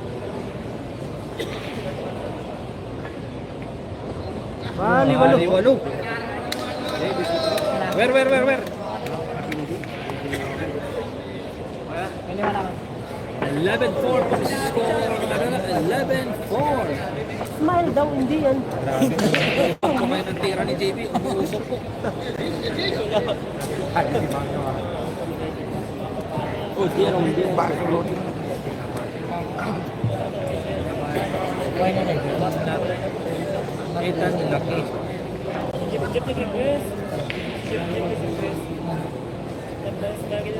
Baliwalo. Baliwalo. Where? 11-4 po si score. 11-4. Smile daw, hindi yan. Grabe. Kamay ng tira ni JB. Umuusok po. Oh, tira, hindi yan. Ethan Lucky.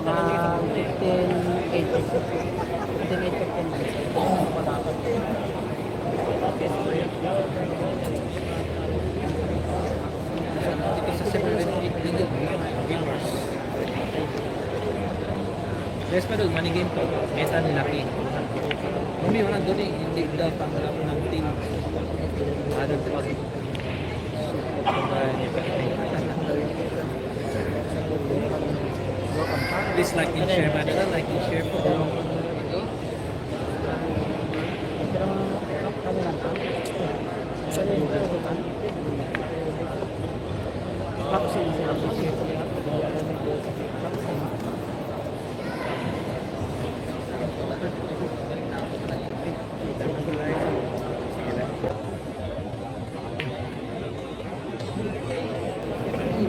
Mga 15-8. Ito sa 7-8 million viewers. Yes pa doon, money game to. Ethan Lucky. Kung yun, nandun eh. Hindi daw tanggap ng team. Ano ito? Please like and share, Manila. Like and share po.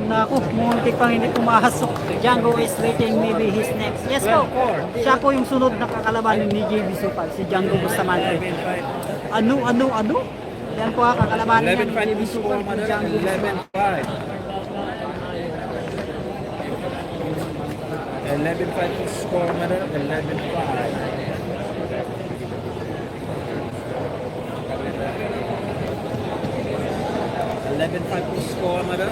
Naku, muntik pang hindi pumasok. Django is waiting, maybe he's next. Yes po, siya po yung sunod na kakalabanin ni JB Supal, si Django Bustamante. Ano? Yan po ang kakalabanin niya ni 11-5 JB to Supal, score, si Manila. Django Bustamante. 11-5 to score, Manila. 11-5. 11-5 to score, Manila. 11-5.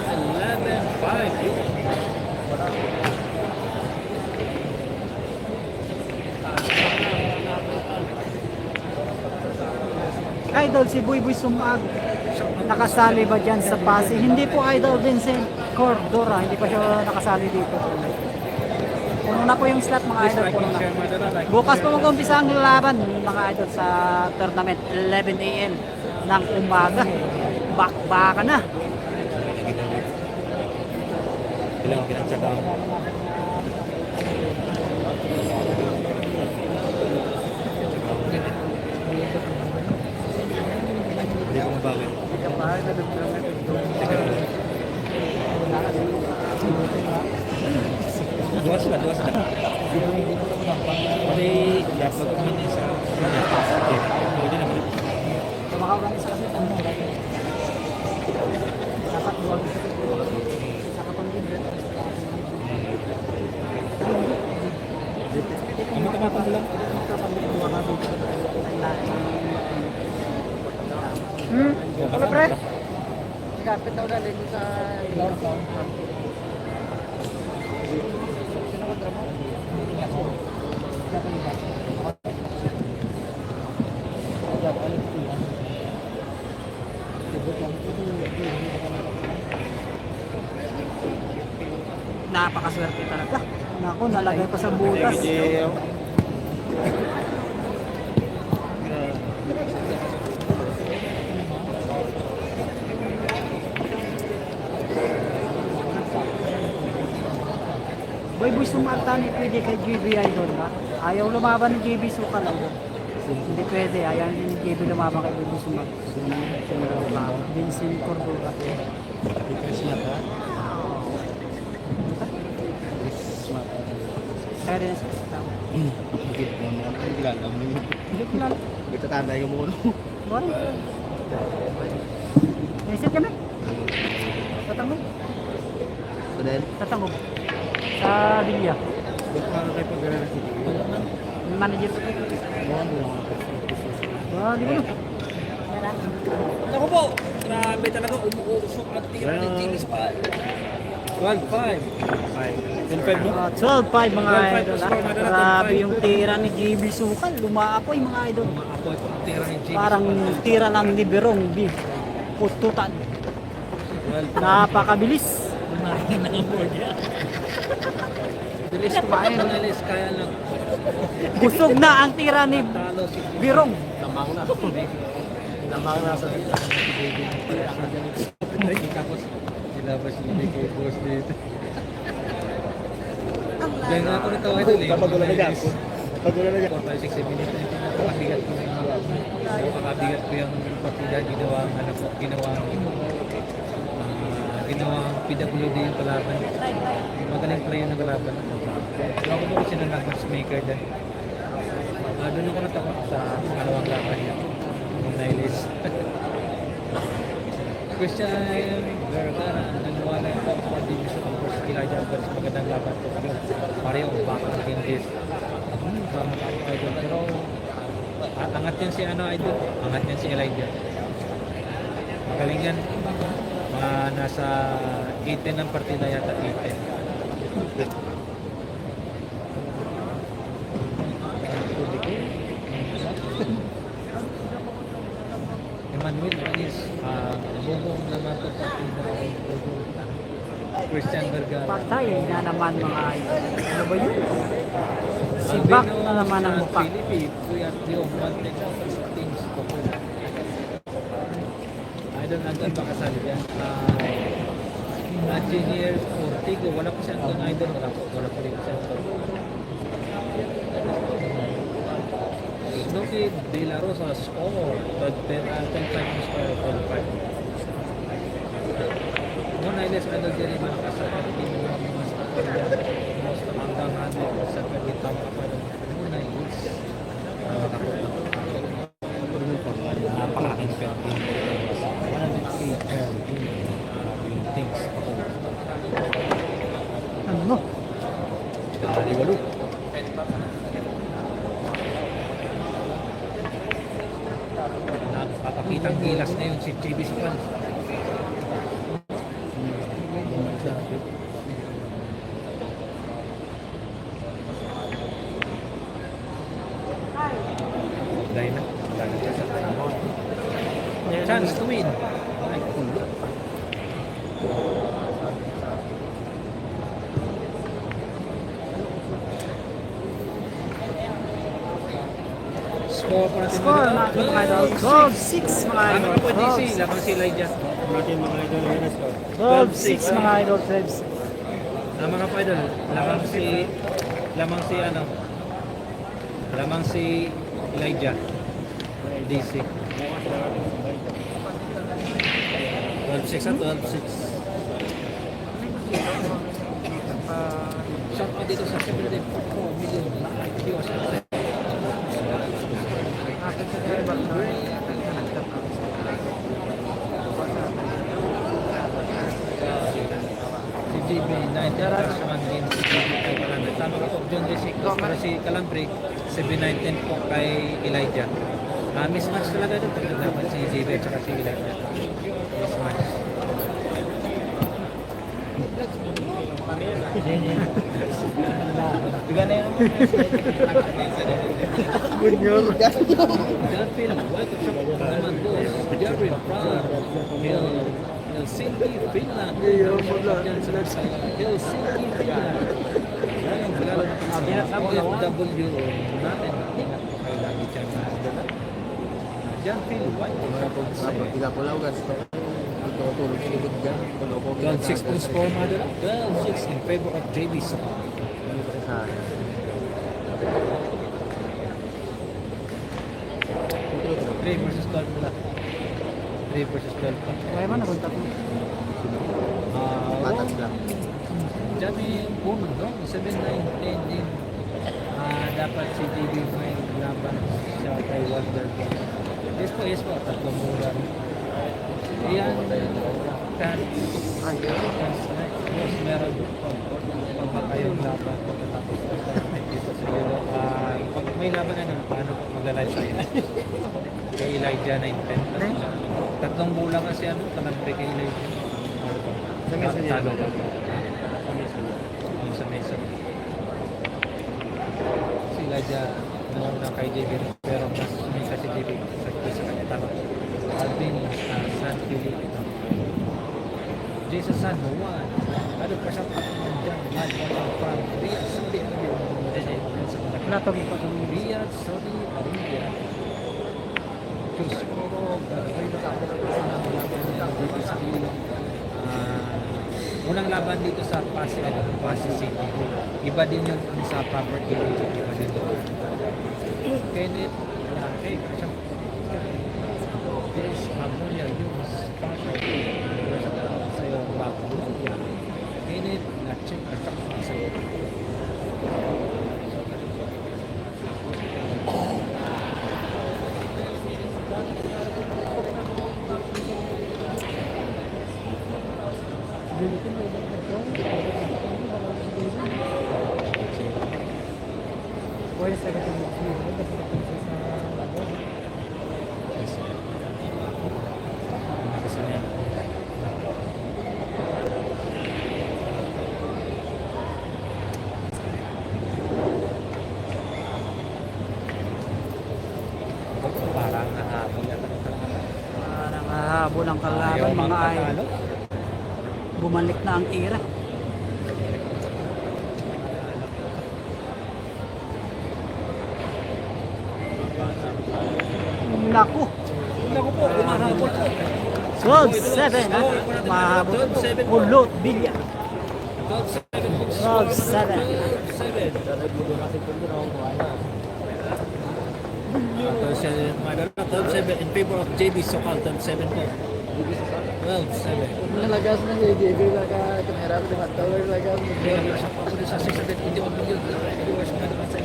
Idol, si Buy Sumag, nakasali ba dyan sa Pasig? Hindi po Idol Vincent Cordora, hindi pa siya nakasali dito. Puno na po yung slot mga idol, puno na. Bukas po mag-umpisa ang laban mga idol sa tournament, 11 AM ng umaga. Bakbaka na. Ilang pinagtsaka mo? Hindi ko mabawin. Teka lang. Duwas sila. Pwede dapat kumain sa pwede naman. Kumakaganisa kasi ano, dapat huwag sa kapanggitan. Ang matapang lang. Ano pre? Kapit daw galing sa napakaswerte talaga. Naku, nalagay pa sa butas. Boy Sumartani pwede kay JB Idol ba? Ayaw lumaban ni JB Sukal Idol. Hindi pwede, ayaw ni JB lumaban kay Boy Sumartani. Vincent Cordova. Kaya rin sa tao. Hindi ko lang. Ito tanda yung muna. Bora. Reset kami. Tatangog. Then, Tatangog. Sa Villa. paano tayo pag-gano'n si Manager. Wah, di ba? Ako po, grabe talaga umuusok at tira ni Jimmy sa 12-5. 10-5 no? 12-5 mga 12-5 idol. score, mga dala, Grabe 12-5. yung tira ni JB Sukal. Lumaapoy mga idol. Ako ay tira ni Jimmy. Parang tira lang ni Berong. Pututan. 12-5. Napakabilis. Kumain na ang board yan. Bilis kumain, bilis. Kaya lang Busog na ang tira ni talo si Berong. Tamang na. Tamang na sa dito. Tapos nilabas niya kay boss dito. Diyan nga ako nito idol eh. Kapag-ulan na dyan. Kapag-ulan na dyan. 4, 5, 6, 7, 8, 9, napakabigat ko na yung napakabigat ko yung partida ginawa ang anak ko, ginawang PWD yung kalaban. Magaling play yung kalaban. Ako po kasi ng matchmaker dyan. Doon ako natawa sa pangalawang laban niya. Yung Niles. Christian Vergara, naniwala yung top 4 division of course, Elijah Alvarez, magandang laban to. Pareho, baka naging this. Tama tayo idol. Pero, angat yan si idol. Angat yan si Elijah. Magaling yan. Mga nasa 18 ng partida yata, 18. Emmanuel is bubong naman ito partida. Christian Vergara. Patay na naman mga idol. Ano ba yun? Si Bak na naman ang mukha. Philippe, Kuya Tio, Montex, Things, Idol nandun makasal yan. Engineer Ortigo, wala po siya doon idol, wala po rin siya doon. Snooki De La Rosa score, 10-5 score, 12-5. No, Niles, idol din yung makasal. Hindi mo mga mas hanggang 100% pwede tama pa doon. No, Niles. Napakaking pwede. 108 things. Ano? Walo. Napakitang gilas na yun si JB Sukal. Dahil na. Chance to win. Ay, kulo. Score po natin Score mga mga idol. 12-6 mga Ano idol. po DC? Lamang si Elijah. Natin mga idol yung score. 12-6 mga idol. 12-6. Lamang ka po idol. Lamang si Elijah. DC. 12-6 at 12-6. Shot pa dito sa 7.4 million live viewers. Si JB, 19 naman din si JB kay Calambre. Tama ka po, John Resicos para si Calambre, 7-19 po kay Elijah. Mismatch talaga doon pag naglaban si JB at saka si Elijah. Mismatch. Tiga na yun. Delphine, welcome sa naman po. Jerry Prad, Helsinki, Finland. Helsinki, Finland. Lalo na OFW natin. May lagi siya na dala. John Phil White. Tiga pulaw guys. Tutulog sa likod dyan. 12-6 po score mga dala. 12-6 in favor of JB Sukal. Sa 3 versus 12 mula. 3 versus 12 pa. Kaya man, nakunta ko. patas lang. Diyan yung puno, no? 7, 9, 10 din. Dapat si JB may laban siya kay Wonder. Yes po, tatlong mura. Iyan, chance. Yes, meron po. Pag kayong laban, pagkatapos dito siguro. Pag may laban na paano po magla-live tayo? Kay Elijah 9-10. Tatlong bulan kasi talambre kay Elijah. Sa mesa niya. Talo ka. Sa mesa. Si Elijah na kay JB pero mas mesa si JB sa kanya talo. Alvin San Felipe. Jesus San Juan. Ano pa siya dyan? From Riyadh, Saudi Arabia. Wala to pa kami. Riyadh, Saudi Arabia. Siguro, unang laban dito sa Pasig City. Iba din yung sa property region. Iba din doon. Kenneth, okay, Chris Mabuya, yung property. Sa'yo, bago. Kenneth, na-check at sa'yo. Pwede sa gatong Parang nahabol at nangahabol ang kalaban, mga ay bumalik na ang tira. Naku, Naku po, umahabol po. 12-7 ha. Mahabol po. Pulot, bilya. 12-7. 12-7 in favor of JB Sokal, 12-7 po. 12-7. Nalagas na si JB ka kamera ko dengan tower lagas. Sa 621 million viewers na naman sa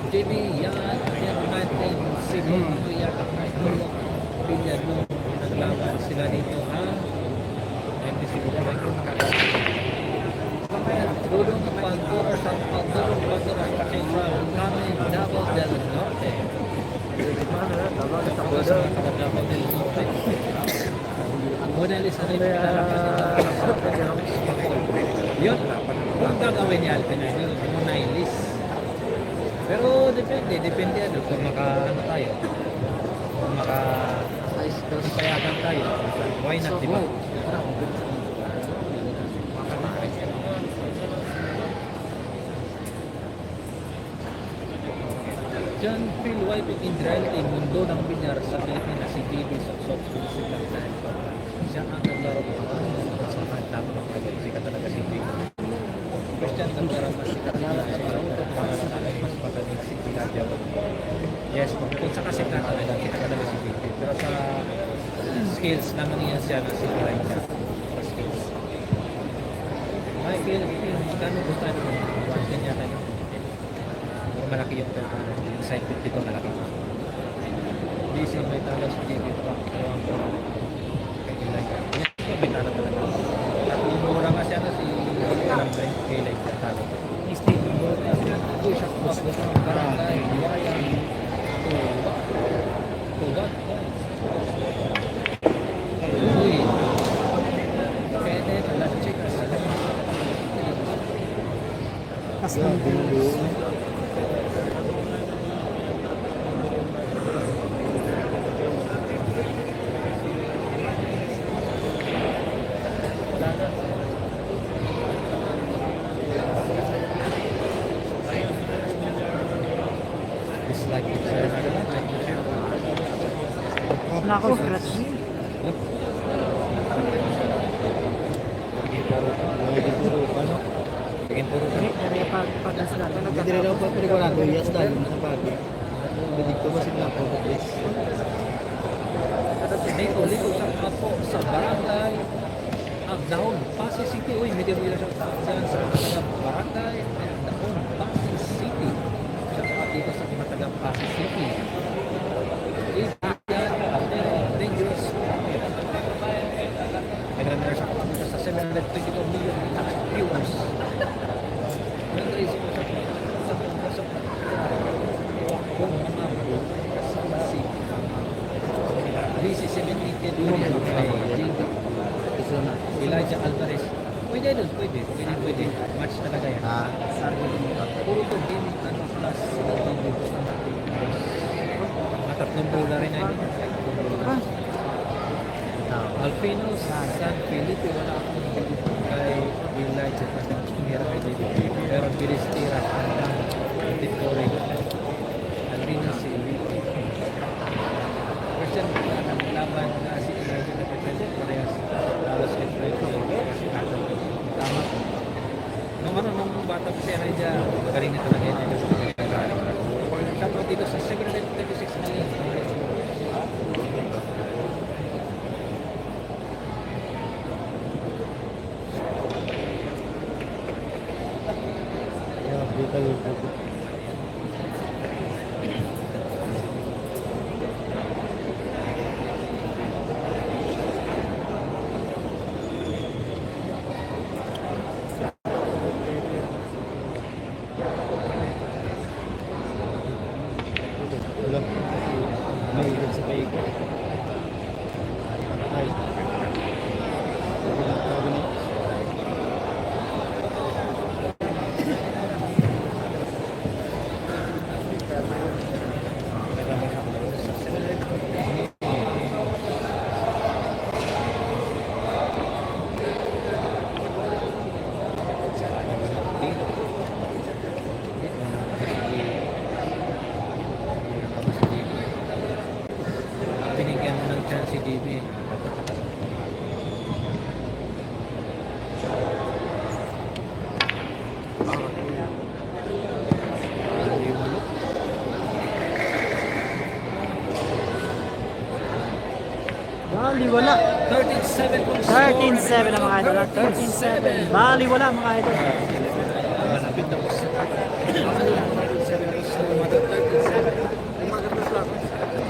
JB, yan natin siguro yatak na ito bilyan mo naglaban sila dito ha hindi siguro tulong ng pag-tour sa pag-tour sa Central kami Davao del Norte Davao del Norte ang modelis na rin yun kung gagawin niya Alpina yun modelis pero depende ano kung ano tayo kung payagan tayo why not diba John Phil White Indralti mundo ng binyar sa Pilipinas si JB Soksok siya ang naglaro ko sa kanta ko ng sikat talaga si JB Christian Tandara mas sikat na mas pagaling si Elijah yes kung sa kasikat talaga kita talaga si JB pero sa skills naman niya siya na si Elijah sa skills Michael magkano gusto tayo naman kanya tayo malaki yung excitement dito malaki. DC may talo sa JB pa. Kay Elijah. Yes, may talo talaga. At yung mura nga siya na si Barangay kay Elijah talo. Steve, uy, siya po sa Barangay. Tuba. Uy. Kenneth, Latchik. Custom Nako, scratch. Nagiging puro, ano? Tingin puro Dari kami. dari pag-asla talaga. Hindi rin ako pagpapaliguan. Yes, dahil sa pagi. Dito ba sila po? Yes. Dito, dito sa Apo, sa Barangay Agdaon, Pasig City. Uy, medyo bila siya dyan sa taga Barangay Agdaon, Pasig City. Siya dito sa mga taga Pasig City. Dangerous. Nag-render siya sa 722 million viewers. Nag-raise mo sa kung umabot sa Pasig. This is 78 million kay JB. Elijah Alvarez. Pwede doon, pwede. Match talaga yan. Puro to gaming ano plus matatlong bola rin ay Alpino San Felipe wala akong kay Elijah Alvarez kay JB. Pero bilis tira hanggang Titore. Alpino si Christian laban na si Elijah na present parehas halos tama. Nung bata ko si Elijah, magaling na talaga yun. Tapos dito sa 736 million. Yeah, dito yung Wala. May ilan sa paikot. Ay. Wala tawag ni. Binigyan mo ng chance si JB. Bali wala. 13-7 ang mga idol. 13-7. Bali wala mga idol. Malapit na po sa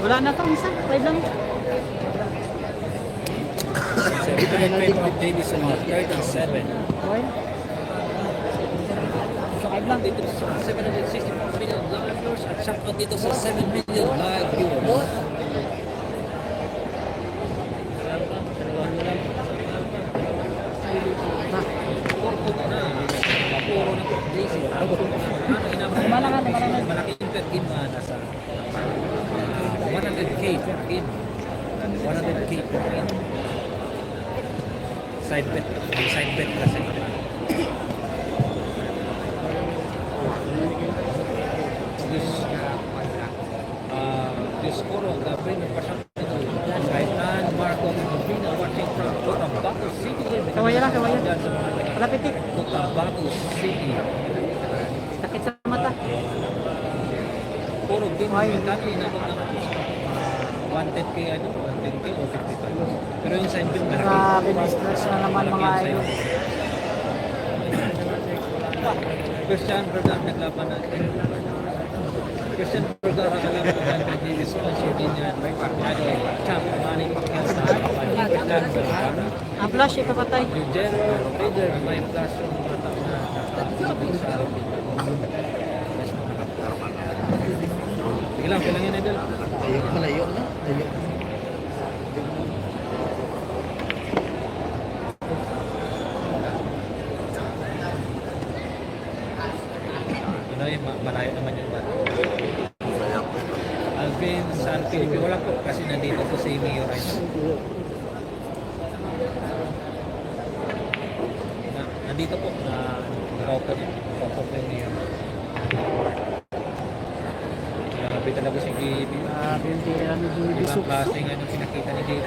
Wala na to isa. 5 lang. Davis on 37. Okay. So, I lang dito sa 764 million live viewers at shoutout dito sa 7 million live viewers. Malaking per game nasa 100k per game. 100k per game. Side bet kasi. This score the premium percentage Kaitan Marco Pina watching from Cotabato City. Kawaya lang, kawaya. Palapitik. Cotabato City. Sakit sa mata. Puro game Ay. kami inabot ng 110k ano, 110k o 55. Pero yung sign bill Grabe na stress na naman mga idol. Christian Berger naglaban natin. Christian Berger ang kalaban natin hindi sponsor din yan. Idol champ Manny Pacquiao sa Christian Berger. Ang flash ipapatay. Eugene Raider may flash yung mata na nakatibig sa sige lang, kailangan idol. Malayo na. Malayo. Ano yung malayo naman yung bata. Alvin San Felipe, wala po kasi nandito po si Mayor right now. Nandito po na nakaupo po yung Mayor. Grabe talaga si JB. Grabe yung tira ni Judy Ibang Suk. klase nga yung pinakita ni JB.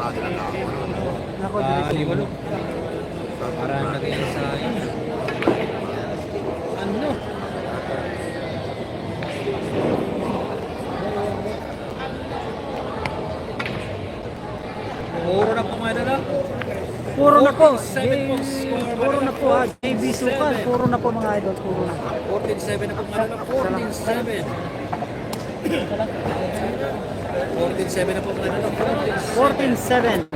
Nako, diretso. Liwalo. Para naging sa ano? Puro na po mga dala. Puro na po. 47 po score. Puro na po. JB Sukan. Puro na po mga idol. Puro na po. 14-7 na po mga dala. 14-7. 14-7 na po mga dala. 14-7.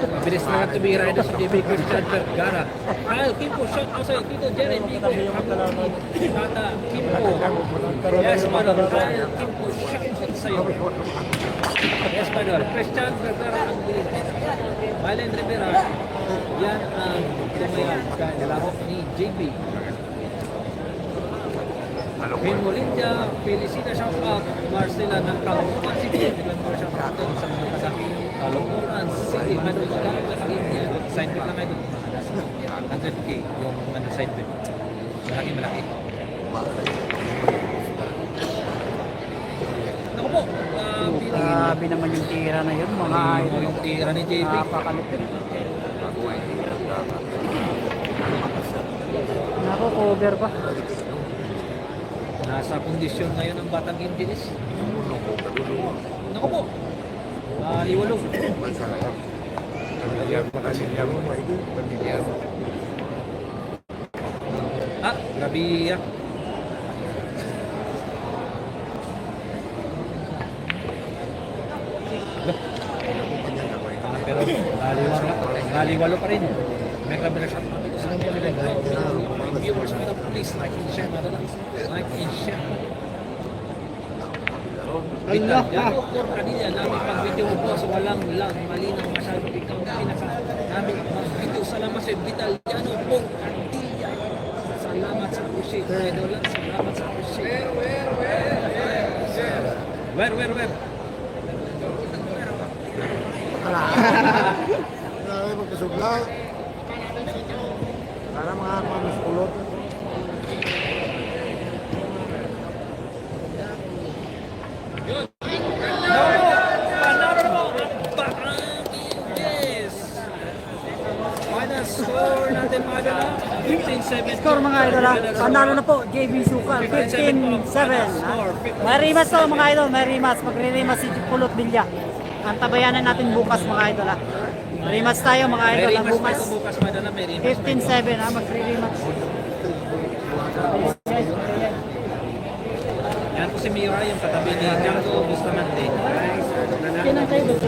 Mabilis na nga tumira ito si JB Christian Vergara. Kyle Kimpo, shot outside. Tito Jeremy Nico. Tata Kimpo. Yes, Manol. Kyle Kimpo, shot sa'yo. Yes, Manol. Christian Vergara ang bilis. Valen Rivera. Yan ang tumayan sa nilaro ni JB. Vin Molindia, Felicita shout out. Marcela ng Caloocan City. Naglan mo shout out doon sa mga taga Caloocan City. Manol Caloocan. Sign bet lang kayo doon. 100K yung sign bet. Malaki. Naku po. Grabe naman yung tira na yun, mga idol. Yung tira ni JB. Napakalupit. Nako, cover pa. Nasa kondisyon ngayon ang Batang Intinis. Naku po. Liwalong. Grabe. Pero naliwalo pa rin. May grabe na siya. Viewers, please like and share. Like and share. Vital, yan po po kanila namin pag-video po so walang lag, malinaw masyado ikaw na pinaka namin pag-video. Salamat sa Vital, yan po kanila. Salamat sa appreciate. Salamat sa appreciate. Where? Grabe magkasugla. Para mga mamuskulot. Score natin mga dala. 15-7. Score mga idol ha. Panalo na po, JB Sukan. 15-7. May rematch to mga idol, may rematch. Magre-rematch si Pulot Villa. Ang tabayanan natin bukas mga idol ha. Rematch tayo mga idol ha, bukas. Bukas mga dala may rematch. 15-7 ha, magre-rematch. Yan po si Mira, yung katabi ni Django Bustamante. Kailan kayo doon?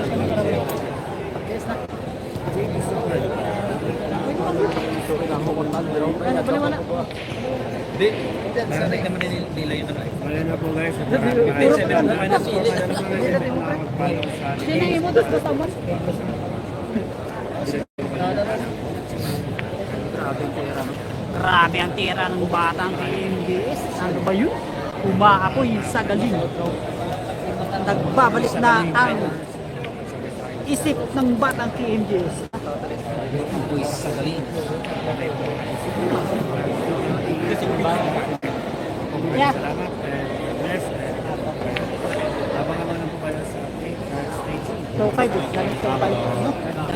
Yes na. Ano pa naman na? Di, narinig naman nila yung ano. Wala na po guys. Puro pa na kayo na sili. Sino yung mo doon sa tamas? Grabe ang tira ng batang KMBS. Ano ba yun? Umaapoy sa galing. Nagbabalik na ang isip ng batang KMBS. Uy, sa galing. Yeah. Salamat. Bless. Abangan naman po kayo sa stage. So 5, galing so 5.